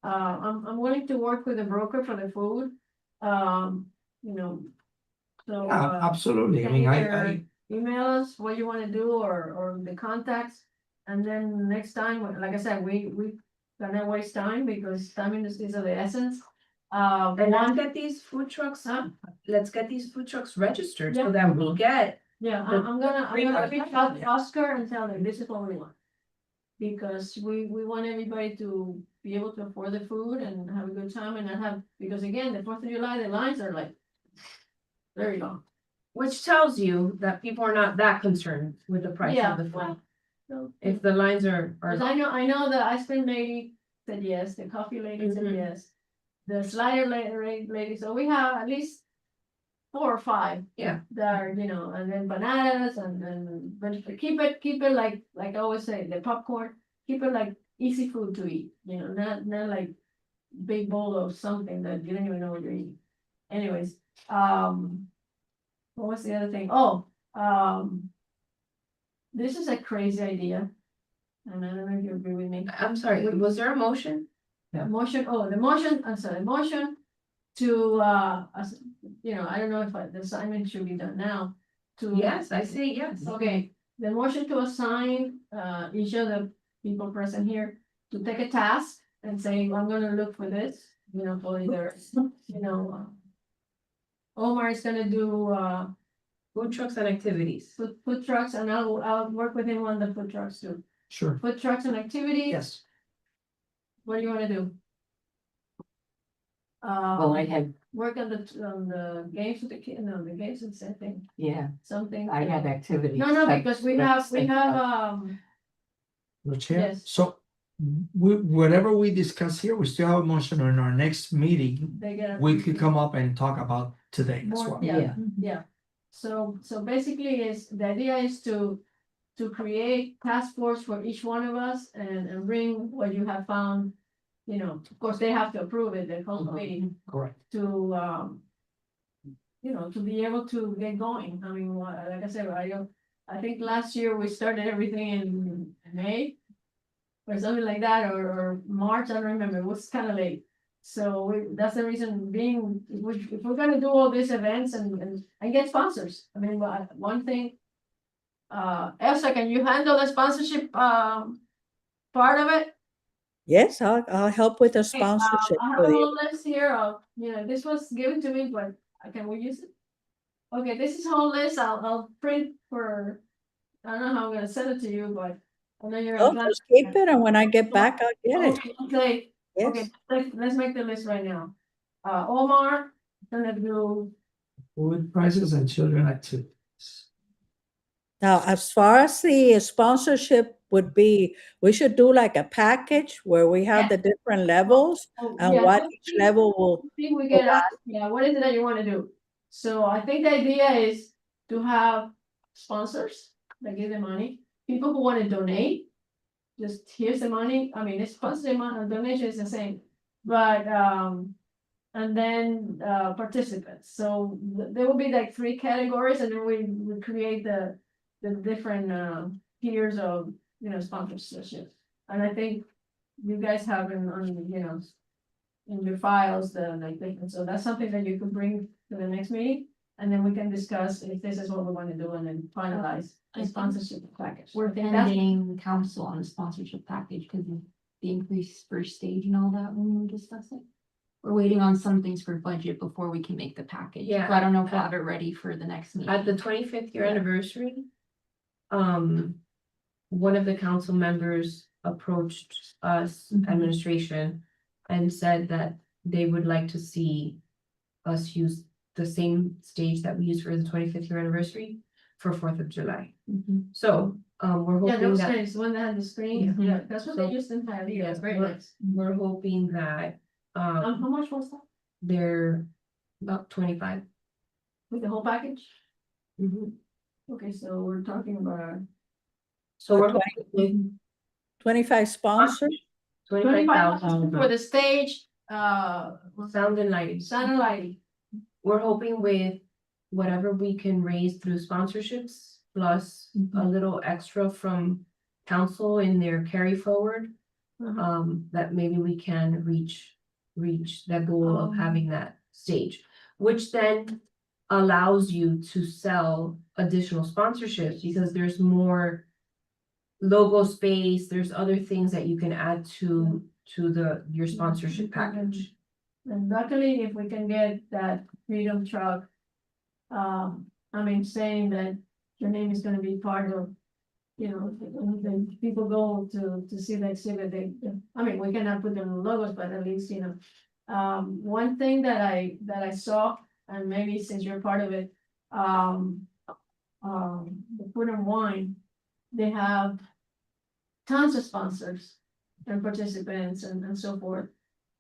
I'm willing to work with a broker for the food, you know. So, yeah, absolutely, I mean, I, email us what you wanna do or the contacts. And then next time, like I said, we gonna waste time because time is of the essence. And let's One, get these food trucks, Huh? let's get these food trucks registered Yeah. so that we get. yeah, the I'm gonna free reach out to Oscar and tell them this is what we want. Because we want everybody to be able to afford the food and have a good time and not have, because again, the Fourth of July, the lines are like very long. Which tells you that people are not that concerned with the price Yeah, of the food. well, so- If the lines are. Cause I know the ice cream lady said yes, the coffee lady said Mhm. yes. The slider lady, so we have at least 4 or 5. Yeah. That are, and then bananas but keep it like I always say, the popcorn, keep it like easy food to eat, not like big bowl of something that you don't even know what you're eating. Anyways, what was the other thing? Oh, this is a crazy idea. And I don't know if you agree with me. I'm sorry, was there a motion? The motion to, I don't know if the assignment should be done now. To Yes, I say yes. Okay, the motion to assign, each of the people present here to take a task and say, I'm gonna look for this, for either, Omar is gonna do, Food trucks and activities. food trucks, and I'll work with him on the food trucks too. sure, Food trucks and activities. yes. What do you wanna do? Well, I had, Work on the games with the kid, no, the games is the same thing, yeah, something. I had activities. No, like- because we like have, think about- The chair, Yes. so whatever we discuss here, we still have a motion on our next meeting. they get. We could come up and talk about today as More, well. yeah, Yeah. yeah. So basically the idea is to create task force for each one of us and bring what you have found. Of course, they have to approve it, the whole Mhm. committee, Correct. to you know, to be able to get going. I mean, like I said, I think last year we started everything in May. Or something like that, or March, I don't remember, it was kind of late. So that's the reason being, if we're gonna do all these events and get sponsors, I mean, one thing. Elsa, can you handle the sponsorship, part of it? Yes, I'll help with the Okay, sponsorship. I have for a the- whole list here of, you know, this was given to me, but can we use it? Okay, this is whole list, I'll print for, I don't know how I'm gonna send it to you, but I know you're. Oh, just keep it, and when I get back, I'll get it. Okay, okay, Yes. let's make the list right now. Omar, gonna do, Food prices and children activities. Now, as far as the sponsorship would be, we should do like a package where we have the different levels and yeah, what let's each see. level will, I think we can ask, yeah, what is it that you wanna do? So I think the idea is to have sponsors that give the money, people who wanna donate. Just here's the money, I mean, it's plus the amount of donation is the same, but, and then, participants, so there will be like 3 categories, and then we create the different, tiers of, you know, sponsorship. And I think you guys have on, you know, in your files, so that's something that you could bring to the next meeting. And then we can discuss if this is what we want to do and then finalize I a think sponsorship package. We're Okay, that's- pending council on the sponsorship package because of the increased first stage and all that when we were discussing. We're waiting on some things for budget before we can make the package. Yeah. So I don't know if we'll have it ready for the next meeting. At the 25th year anniversary. One of the council members approached us, Mhm. administration, and said that they would like to see us use the same stage that we used for the 25th year anniversary for 4th of July. Mhm. So, we're Yeah, hoping those that, things, the one that had the screen, Yeah. yeah, that's what they So- used in Hialeah, yeah, it's very we're- nice. we're hoping that, How much was that, they're about 25. with the whole package? Mhm. Okay, so we're talking about So we're hoping with 25 sponsors. 25,000 for the stage, sound and lighting. sound and lighting. We're hoping with whatever we can raise through sponsorships, plus a little extra from council in their carry forward. That maybe we can reach that goal of having that stage, which then allows you to sell additional sponsorships because there's more logo space, there's other things that you can add to your sponsorship package. And luckily, if we can get that Freedom Truck, I mean, saying that your name is gonna be part of, you know, when people go to see the exhibit, I mean, we cannot put them logos, but at least, you know. One thing that I saw, and maybe since you're part of it, the Food and Wine, they have tons of sponsors and participants and so forth.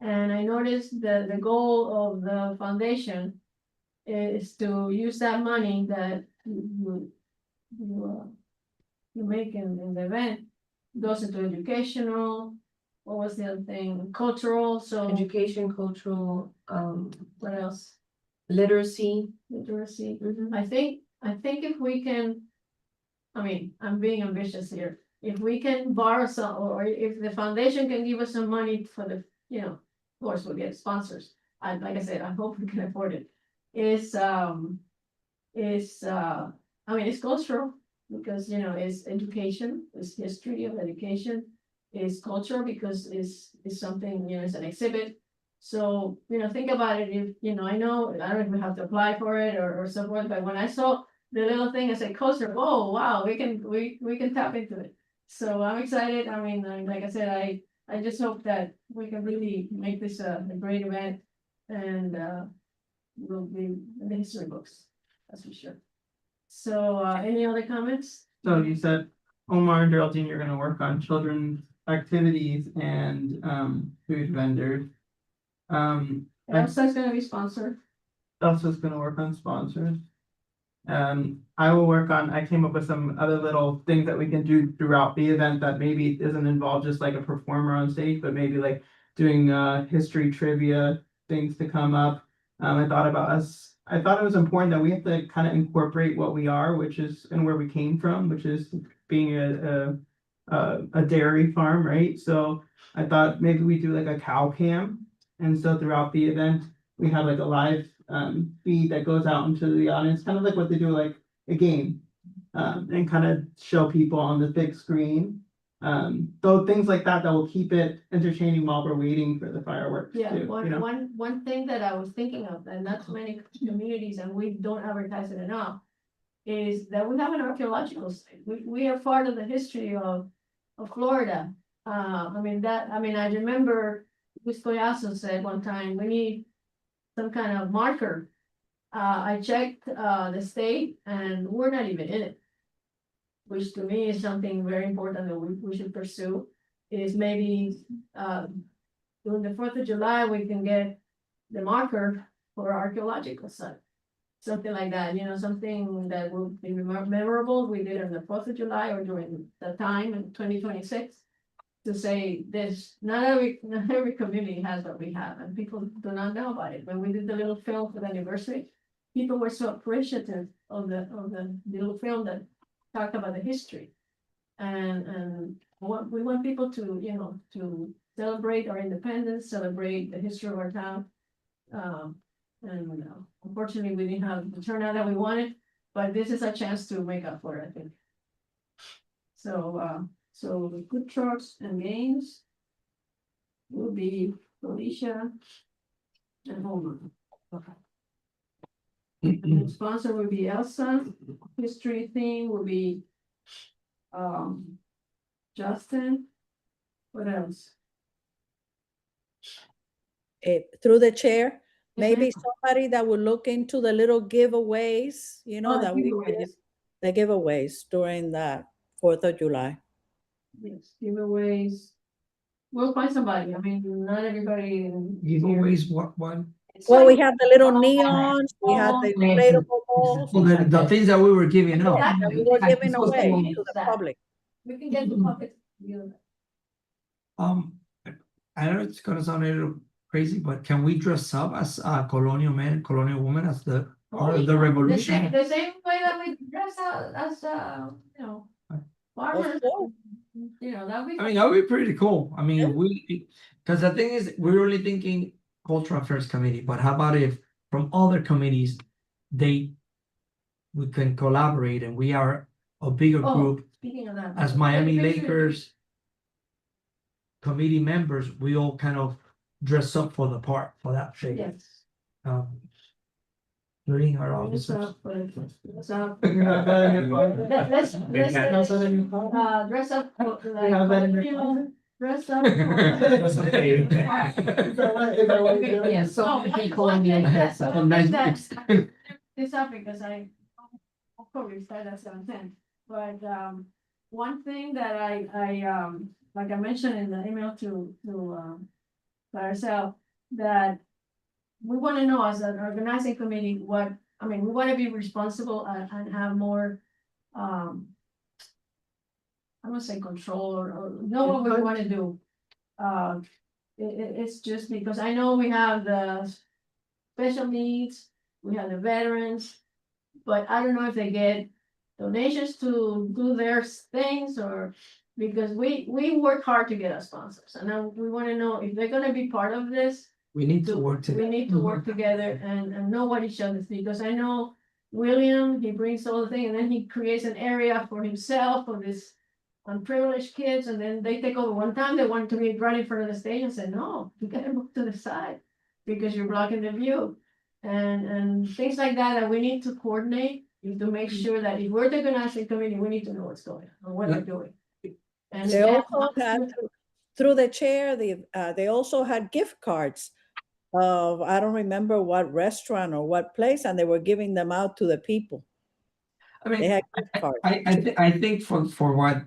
And I noticed that the goal of the foundation is to use that money that you make in the event, goes into educational, what was the other thing, cultural, so Education, cultural, what else? literacy. Literacy. Mhm. I think if we can, I mean, I'm being ambitious here. If we can borrow some, or if the foundation can give us some money for the, you know, of course, we'll get sponsors. Like I said, I hope we can afford it. I mean, it's cultural, because, you know, it's education, it's history of education. It's cultural because it's something, you know, it's an exhibit. So, you know, think about it, if, you know, I don't know if we have to apply for it or so forth, but when I saw the little thing, I said culture, oh, wow, we can tap into it. So I'm excited, I mean, like I said, I just hope that we can really make this a great event and, will be in the history books, that's for sure. So, any other comments? So you said Omar and Geraldine, you're gonna work on children's activities and food vendors. Elsa's gonna be sponsored. Elsa's gonna work on sponsors. I will work on, I came up with some other little things that we can do throughout the event that maybe doesn't involve just like a performer on stage, but maybe like doing history trivia, things to come up. I thought about us I thought it was important that we have to kind of incorporate what we are, which is, and where we came from, which is being a dairy farm, right? So I thought maybe we do like a cow cam. And so throughout the event, we have like a live feed that goes out into the audience, kind of like what they do like a game. And kind of show people on the big screen. So things like that will keep it entertaining while we're waiting for the fireworks. Yeah, too, you know? one thing that I was thinking of, and not too many communities, and we don't advertise it enough. Is that we have an archaeological site, we are part of the history of Florida. I remember Viscoyaso said one time, we need some kind of marker. I checked the state and we're not even in it. Which to me is something very important that we should pursue, is maybe during the 4th of July, we can get the marker for archaeological site. Something like that, something that will be memorable, we did on the 4th of July or during the time in 2026. To say this, not every community has what we have, and people do not know about it. When we did the little film for the anniversary, people were so appreciative of the little film that talked about the history. And we want people to, to celebrate our independence, celebrate the history of our town. Unfortunately, we didn't have the turnout that we wanted, but this is a chance to make up for it, I think. So the food trucks and games will be Felicia and Homer. And the sponsor will be Elsa. History theme will be Justin. What else? Through the chair, maybe somebody that would look into the little giveaways, that we did, the giveaways during the 4th of July. Yes, giveaways. We'll find somebody. Not everybody. Giveaways, what? Well, we have the little neons, we had the inflatable balls. Well, the things that we were giving out. that we were giving away to the public. We can get the pockets. I know it's gonna sound a little crazy, but can we dress up as colonial men, colonial women as the part of the revolution? The same way that we dress out as, farmers. course. That'd be. I mean, that would be pretty cool. I mean, because the thing is, we're only thinking Cultural Affairs Committee, but how about if from other committees, we can collaborate and we are a bigger Oh, group Speaking of that. as Miami make sure- Lakers committee members, we all kind of dress up for the part for that thing. Yes. Including our Dress officers. up, dress up. You have that in your phone? Let's, You have that in your phone? dress up. You have that in your phone? Dress up. That's okay. Is that what you do? Yeah, so Oh, many one colonial thing heads. that- A nice that- This up because I'll probably start at 7:10, but, one thing that I, like I mentioned in the email to Claricel, that we wanna know as an organizing committee, we wanna be responsible and have more, I don't say control or know what we wanna do. It's just because I know we have the special needs, we have the veterans, but I don't know if they get donations to do their things or, because we work hard to get our sponsors, and now we wanna know if they're gonna be part of this. We need to work together. We need to work together and know what each other, because I know William, he brings all the thing, and then he creates an area for himself, for this unprivileged kids, and then they take over. One time they wanted to be right in front of the stage and said, no, you gotta move to the side, because you're blocking the view. And things like that we need to coordinate, to make sure that if we're the organizing committee, we need to know what's going on, what they're doing. And They also had, through the chair, they also had gift cards of, I don't remember what restaurant or what place, and they were giving them out to the people. I mean, They had gift cards. I think for what,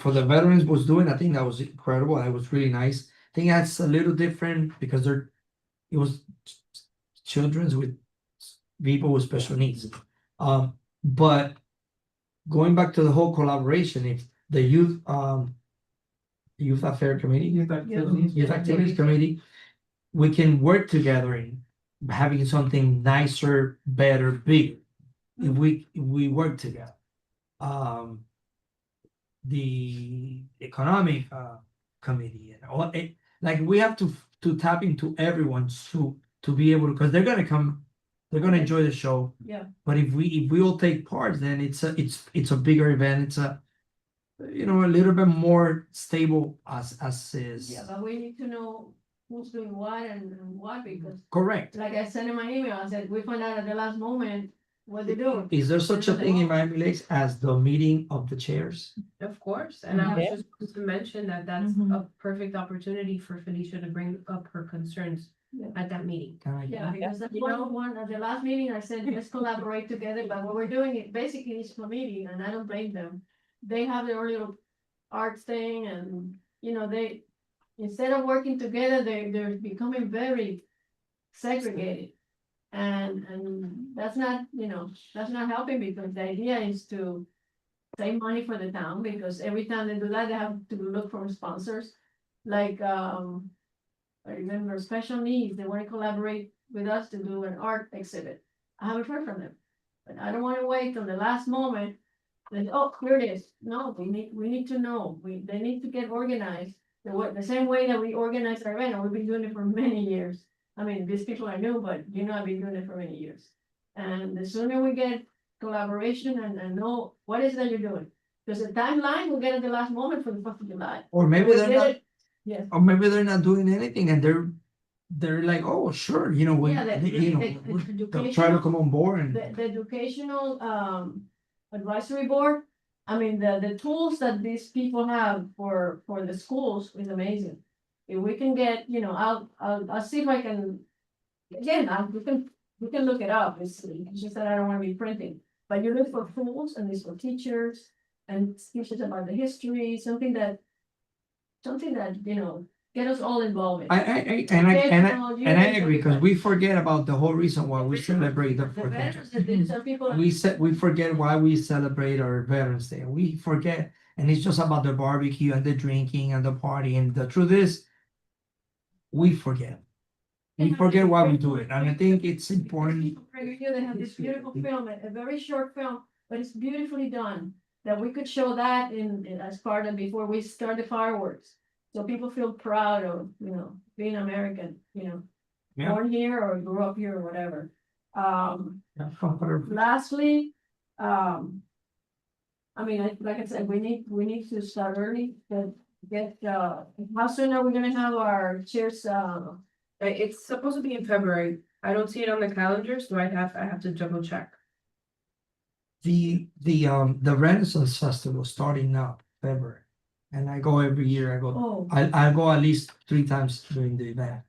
for the veterans was doing, I think that was incredible. That was really nice. I think that's a little different because it was children's with people with special needs. But going back to the whole collaboration, if the youth affair committee, youth activities committee, we can work together having something nicer, better, bigger. If we work together. The economic committee and all it, like we have to tap into everyone to be able to, because they're gonna come, they're gonna enjoy the show. Yeah. But if we all take part, then it's a bigger event. It's a a little bit more stable as is. Yeah, but we need to know who's doing what and what, because Correct. like I said in my email, I said, we found out at the last moment what they're doing. Is there such a thing in Miami Lakes as the meeting of the chairs? Of course, and I was Yeah. just going to mention that that's Mhm. a perfect opportunity for Felicia to bring up her concerns Yeah. at that meeting. Can I- Yeah, because that's one, at the last meeting, I said, let's collaborate together, but what we're doing, it basically is committee, and I don't blame them. They have their own little arts thing, and, they, instead of working together, they're becoming very segregated. And that's not, that's not helping, because the idea is to save money for the town, because every time they do that, they have to look for sponsors. Like, I remember special needs, they wanna collaborate with us to do an art exhibit. I haven't heard from them, but I don't wanna wait till the last moment. Then, oh, here it is. No, we need to know. They need to get organized. The same way that we organize our event, and we've been doing it for many years. I mean, these people are new, but I've been doing it for many years. And the sooner we get collaboration and know what is that you're doing. Because the timeline, we'll get at the last moment for the 4th of July. Or maybe We they're did not, it- Yes. or maybe they're not doing anything and they're like, oh, sure, we, Yeah, they'll try to come on board and. The educational, advisory board, I mean, the tools that these people have for the schools is amazing. If we can get, I'll see if I can, again, we can look it up, it's just that I don't wanna be printing. But you look for tools, and it's for teachers, and teachers about the history, something that, get us all involved in. And I agree, because we forget about the whole reason why we celebrate the The 4th of veterans, July. some people. We forget why we celebrate our Veterans Day. We forget, and it's just about the barbecue and the drinking and the party. And the truth is, we forget. We forget why we do it, and I think it's important. They have this beautiful film, a very short film, but it's beautifully done. That we could show that as part of before we start the fireworks. So people feel proud of, being American, Yeah. born here or grew up here or whatever. Yeah, Lastly, I mean, like I said, we need to start early, to get, how soon are we gonna have our chairs, It's supposed to be in February. I don't see it on the calendar, so I have to double check. The Renaissance Festival starting now, February, and I go every year. oh, I go at least 3 times during the event.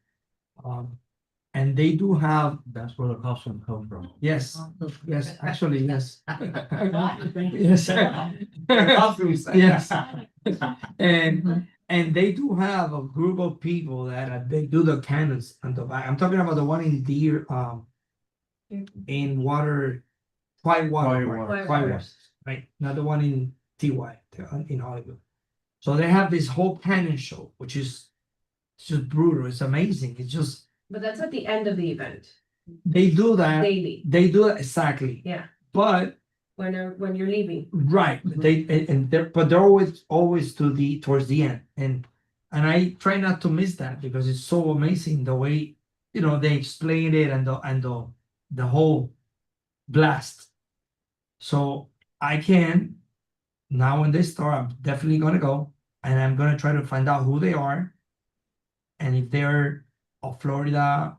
And they do have, That's where the costume comes from. yes, actually, yes. Yes. And they do have a group of people that they do the cannons on the back. I'm talking about the one in Deer, in Whitewater, Whitewater. right? Not the one in TY, in Hollywood. So they have this whole cannon show, which is just brutal. It's amazing. It's just, But that's at the end of the event, they do that. daily, They do it exactly. Yeah. But when you're leaving. right, but they're always towards the end, and I try not to miss that because it's so amazing the way they explain it and the whole blast. So I can now when they start, I'm definitely gonna go, and I'm gonna try to find out who they are, and if they're a Florida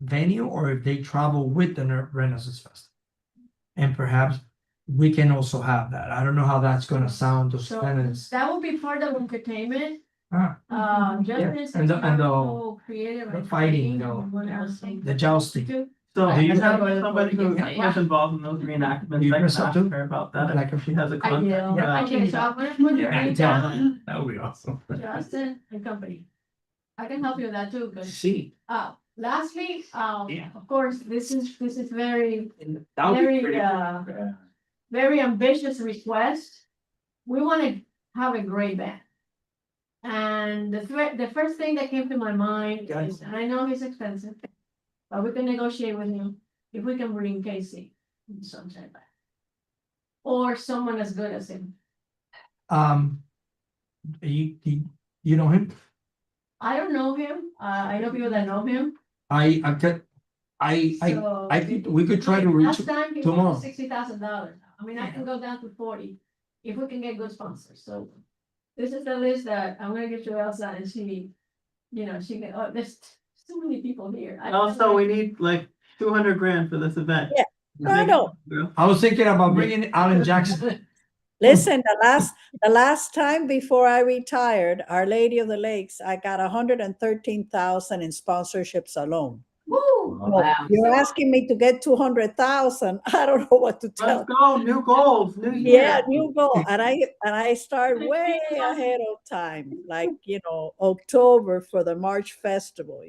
venue or if they travel with the Renaissance Festival. And perhaps we can also have that. I don't know how that's gonna sound to So- tenants. that would be part of entertainment. Ah, Justin Yeah, is and the- and the- so creative. the and fighting, creative. What else? the jousting. So Do you- I have somebody who Yeah. was involved in those reenactments. You I can dress up ask too? her about that. Like a She has a I contact. will. Yeah. Okay, so I'm gonna put your Yeah, name tell down, That would be awesome. Justin and company. I can help you with that too, because, See, lastly, Yeah. of course, this is very, that would be very, pretty. very ambitious request. We wanna have a great band. And the first thing that came to my mind is, and I know it's expensive, But we can negotiate with him if we can bring Casey and Sunshine back. Or someone as good as him. You know him? I don't know him, I know people that know him. I So think we could try to reach Last time he tomorrow. wanted $60,000. I mean, I can go down to 40 if we can get good sponsors, so. This is the list that I'm gonna give to Elsa and she, she can, oh, there's so many people here. I don't Also, know. we need like 200 grand for this event. Yeah. No, no. I was thinking about bringing Alan Jackson. Listen, the last time before I retired, Our Lady of the Lakes, I got 113,000 in sponsorships alone. Woo! So Wow. you're asking me to get 200,000. I don't know what to tell. Let's go, new goals, new year. Yeah, new goal. And I start way ahead of time, like, October for the March Festival,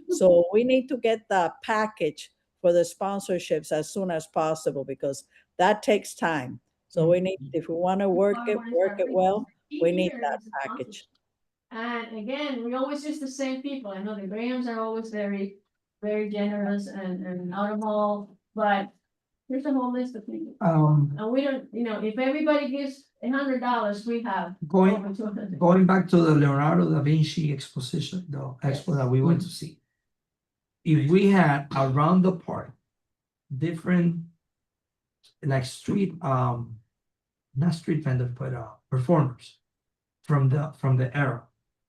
So we need to get the package for the sponsorships as soon as possible because that takes time. So we need, if we want to work it well, we need that package. And again, we always use the same people. I know the Grahams are always very, very generous and out of all, but here's a whole list of people. And we don't, if everybody gives $100, we have Going over 200. going back to the Leonardo da Vinci exposition, the expo that we went to see. If we had around the park different like street not street vendors but performers from the era,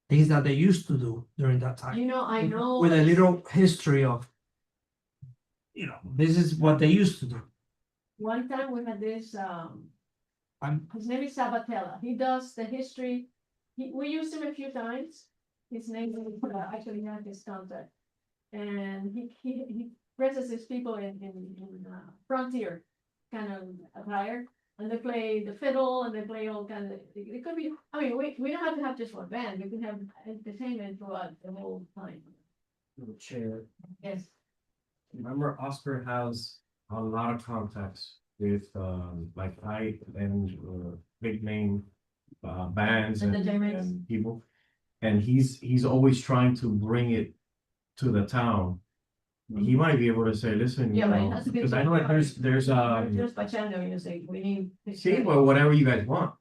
things that they used to do during that time, I know. with a little history of this is what they used to do. One time we had this, his name is Sabatella. He does the history. We used him a few times. His name is, actually had his contact. And he dresses his people in frontier kind of attire. And they play the fiddle and they play all kinds of, it could be, I mean, we don't have to have just one band. We can have entertainment throughout the whole time. Little chair. Yes. Remember, Oscar has a lot of contacts with like and big name bands And and, the J-Max. and people. And he's always trying to bring it to the town. He might be able to say, listen, Yeah, but it has to be. because I know like there's Just Pachanga music, we need. see, well, whatever you guys want,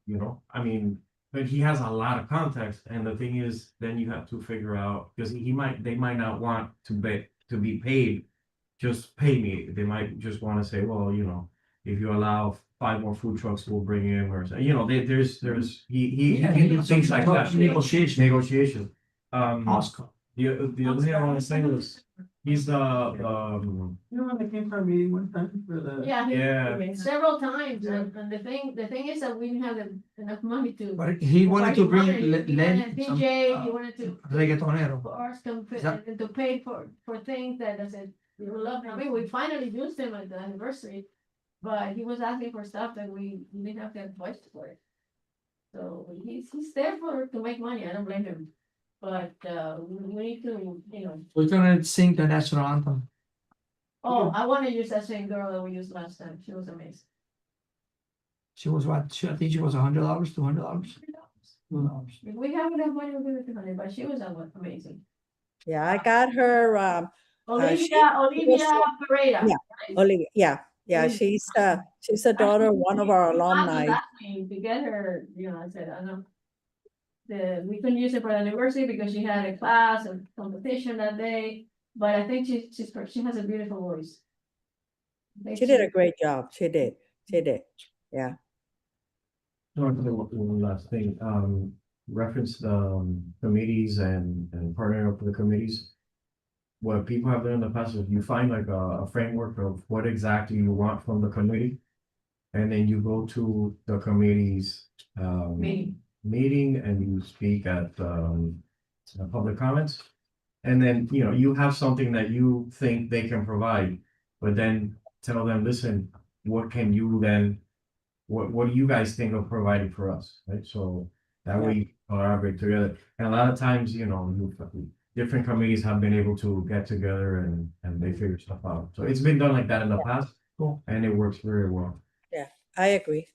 I mean, but he has a lot of context, and the thing is, then you have to figure out, because they might not want to be paid, just pay me, they might just wanna say, well, if you allow 5 more food trucks, we'll bring in, or, there's, he thinks like that. Negotiation. Oscar. The other thing I wanna say was, he's You know when they came to our meeting one time for the. Yeah. Several times, and the thing is that we didn't have enough money to. But he wanted to bring He wanted DJ, he Len, wanted to. reggaetonero. For us to, Is that- and to pay for things that I said, we would love, I mean, we finally used him at the anniversary. But he was asking for stuff that we didn't have to have voice for it. So he's there to make money, I don't blame him. But we need to, We're gonna sing the national anthem. oh, I wanna use that same girl that we used last time, she was amazing. She was what? I think she was $100, $200. $2. If we have enough money, we'll do it 200, but she was amazing. Yeah, I got her, Olivia Pereira. Yeah. Olivia, yeah, she's a daughter of one of our We found the alumni. last name To get her, I said, I know. We couldn't use it for the anniversary because she had a class or competition that day, but I think she has a beautiful voice. I think She did a great job. She did. Yeah. One last thing, reference the committees and partnering up with the committees. What people have done in the past is you find like a framework of what exactly you want from the committee. And then you go to the committee's meeting and you speak at public comments. And then, you have something that you think they can provide, but then tell them, listen, what can you then, what do you guys think of providing for us, right? So that way you collaborate together. And a lot of times, different committees have been able to get together and they figure stuff out. So it's been done like that in the past. Cool. And it works very well. I agree.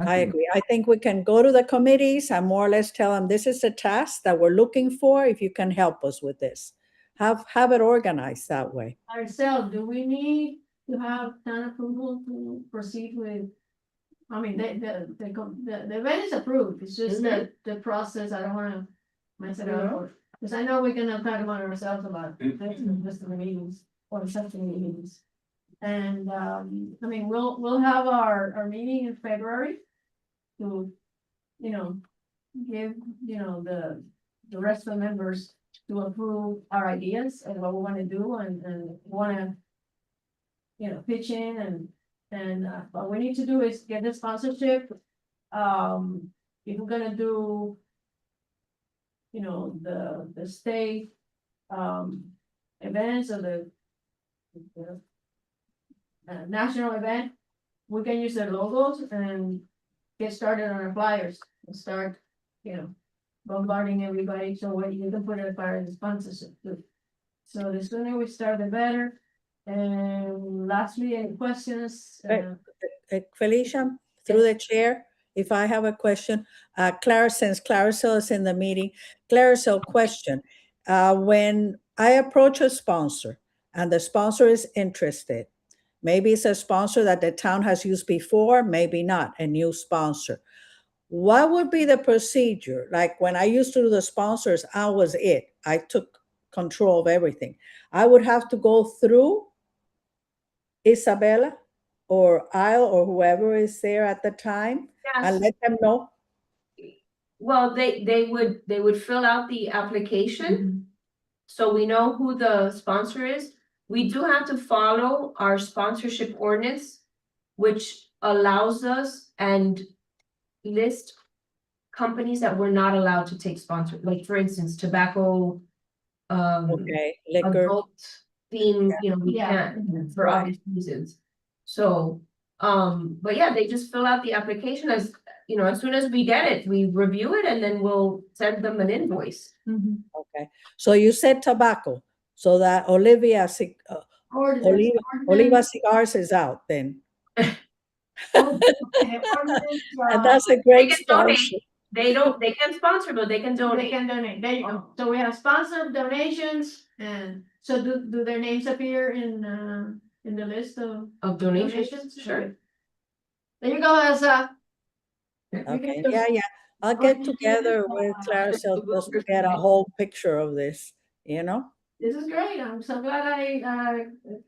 I think we can go to the committees and more or less tell them this is the task that we're looking for, if you can help us with this. have it organized that way. Ourselves, do we need to have town approval to proceed with? I mean, the event is approved, it's just that the process, I don't wanna mess it up. Cause I know we're gonna talk about ourselves about just the meetings or something meetings. And, I mean, we'll have our meeting in February. To, you know, give, you know, the rest of the members to approve our ideas and what we wanna do and wanna. You know, pitch in and what we need to do is get the sponsorship. If we're gonna do. You know, the state, events or the national event, we can use their logos and get started on our flyers and start, you know, bombarding everybody, so what you can put it fire in the sponsorship too. So the sooner we start, the better. And lastly, any questions? Felicia, through the chair, if I have a question, Clara, since Claricel is in the meeting, Claricel, question. When I approach a sponsor and the sponsor is interested, maybe it's a sponsor that the town has used before, maybe not, a new sponsor. What would be the procedure? Like when I used to do the sponsors, I was it. I took control of everything. I would have to go through Isabella or Isle or whoever is there at the time and let them know. Well, they would fill out the application. So we know who the sponsor is. We do have to follow our sponsorship ordinance, which allows us and list companies that we're not allowed to take sponsor, like for instance, tobacco, Okay, liquor. adult theme, you know, we Yeah. can't for obvious reasons. So, but yeah, they just fill out the application as, you know, as soon as we get it, we review it and then we'll send them an invoice. Okay, so you said tobacco, so that Oliva Cigars is out then. And that's a great They can donate. sponsor. They can sponsor, but they can They donate. can donate, there you go. So we have sponsored donations and so do their names appear in the list of Of donations, donations? sure. There you go, Elsa. Okay, yeah, I'll get together with Claricel just to get a whole picture of this, you know? This is great, I'm so glad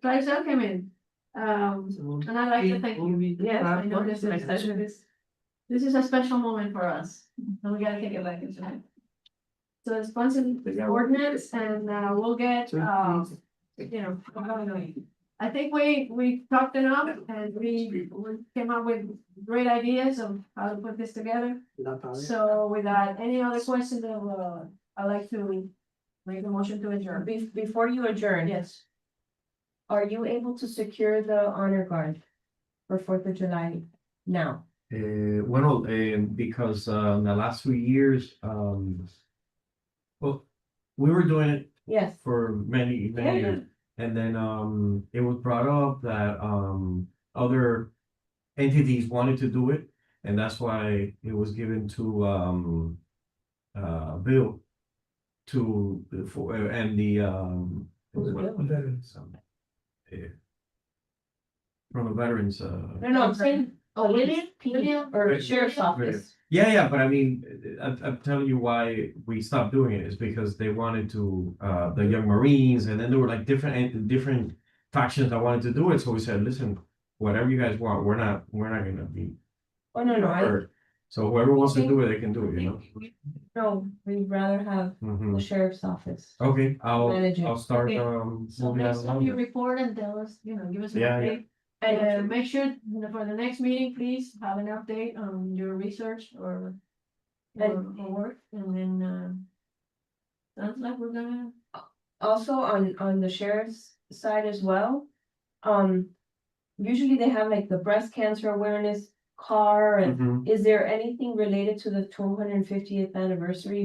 Claricel came in. And I'd like to thank you. Yes, I know this is a special moment for us, and we gotta take it back into it. So it's sponsored ordinance and we'll get, you know, I think we talked enough and we came up with great ideas of how to put this together. So without any other questions, I'd like to make a motion to adjourn. Before you adjourn. Yes. Are you able to secure the honor guard for 4th of July now? Well, because in the last 2 years, well, we were doing it Yes. for many Yeah. years. And then it was brought up that other entities wanted to do it, and that's why it was given to Bill to and the from the veterans. No, I'm saying, William? or sheriff's office. Yeah, but I mean, I'm telling you why we stopped doing it is because they wanted to, the Young Marines, and then there were like different factions that wanted to do it, so we said, listen, whatever you guys want, we're not gonna be Oh, no, hurt. So whoever wants to do it, they can do it, you know? No, we'd rather have Mhm. the sheriff's office. Okay, Manage it. I'll start, Okay. So moving that next time you along. report and tell us, you know, give us an Yeah, yeah. update. And make sure for the next meeting, please have an update on your research or work, and then sounds like we're gonna. Also on the sheriff's side as well. Usually they have like the breast cancer awareness car and Mhm. is there anything related to the 250th anniversary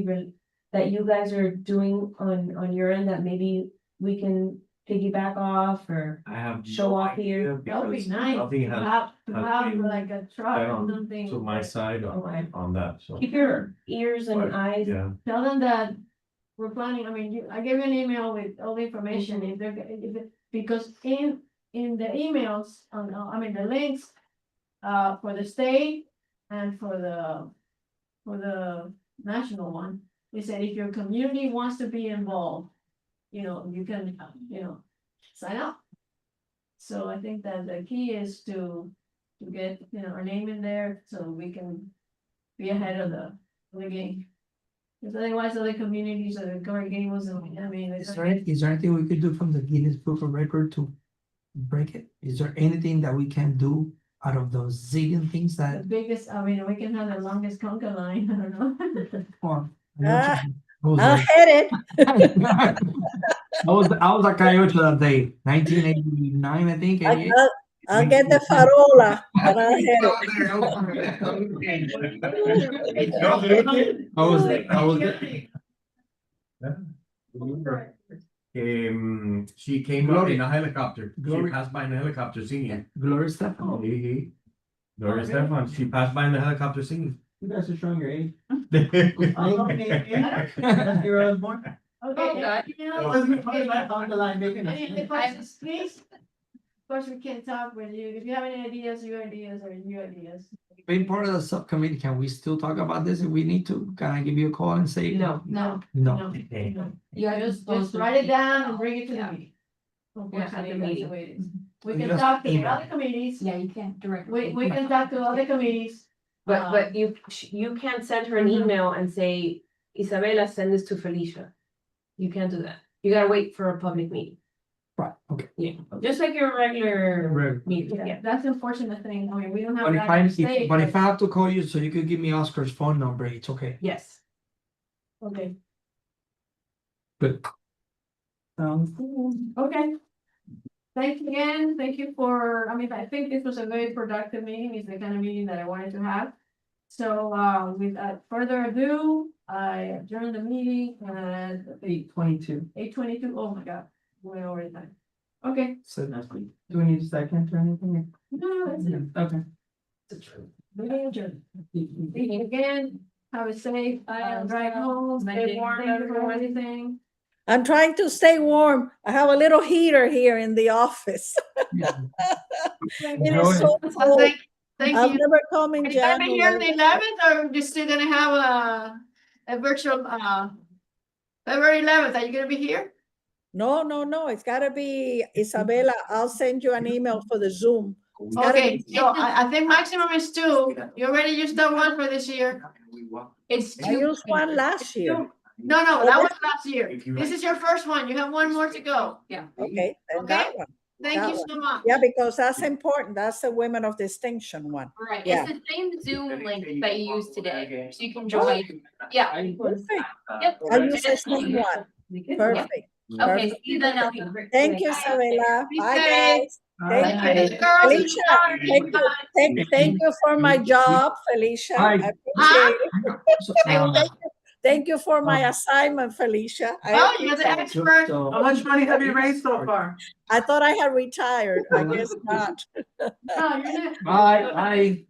that you guys are doing on your end that maybe we can piggyback off or I have. show no off here? idea That would be because nice Nothing to has have been like a truck or done something. to my side Okay. on that, so. Keep your ears and But, eyes. Yeah, Tell them that we're planning, I mean, I gave you an email with all the information, if they're, because in the emails, I mean, the links. For the state and for the national one, they said if your community wants to be involved, you can, sign up. So I think that the key is to get, our name in there so we can be ahead of the game. Because otherwise other communities are going games and, I mean. Is there anything we could do from the Guinness Book of Record to break it? Is there anything that we can do out of those zillion things The that? biggest, I mean, we can have the longest conga line, I don't know. Well, Ah, I was I'll like- hit it. I was a coyote that day, 1989, I think. 88. I'll get the farola, and I'll hit it. I was She came up Gloria. in a helicopter. She Gloria. passed by in a helicopter singing. Gloria Stefan. Gloria Stefan, she passed by in the helicopter singing. You guys are showing your age. Okay. You're born. Okay. On the line making Any other us. questions, please? Of course, we can talk with you, if you have any ideas, your ideas or new ideas. Being part of the subcommittee, can we still talk about this if we need to? Can I give you a call and say? No. No, No. No. yeah, Just write it down and bring it to the Yeah. meeting. Yeah, at the Unfortunately, that's the meeting. way it is. We You can just talk to the email. other committees, yeah, you can't directly. we can talk to other committees. But you can't send her an email and say, Isabella, send this to Felicia. You can't do that. You gotta wait for a public meeting. Right, okay. Yeah, just like your regular Right. meeting, Yeah, yeah. that's the unfortunate thing, I mean, we don't have But if that I, in the state, but if I have to call you, so you could give me Oscar's phone number, it's okay. Yes. Okay, Good. okay. Thank you again, thank you for, I mean, I think this was a very productive meeting, it's the kind of meeting that I wanted to have. So, without further ado, I adjourn the meeting at 8:22. 8:22. Oh my God, way over the time. Okay, So Do we need a second or anything? no, that's it. Okay. Meeting adjourned. Thank you again, have a safe, drive home, stay warm, Thank you for everything. I'm trying to stay warm. I have a little heater here in the office. It is so cold. Thank I'll you. never come in Are you gonna be here on the January. 11th, or you still gonna have a virtual, February 11th, are you gonna be here? No, it's gotta be Isabella. I'll send you an email for the Zoom. It's gotta Okay, be- so I think maximum is 2, you already used that one for this year. It's I used one last year. No, that was last year, this is your first one, you have one more to go, Okay, then that one. thank you That so much. Yeah, because that's important. That's the Women of Distinction one. Right, Yeah. it's the same Zoom link that you used today, so you can join. Yeah. Perfect. Yep. I use the same one. Perfect. Okay, see you then, Elsie. Thank you, Isabella. Be Bye, safe. guys. Thank Thank you. you, girls. Felicia, thank you for my job, Felicia. I Hi. appreciate it. So, Thank you for my assignment, Felicia. Oh, you're the expert. so- How much money have you raised so far? I thought I had retired. I guess not. No, you're not. Bye, bye.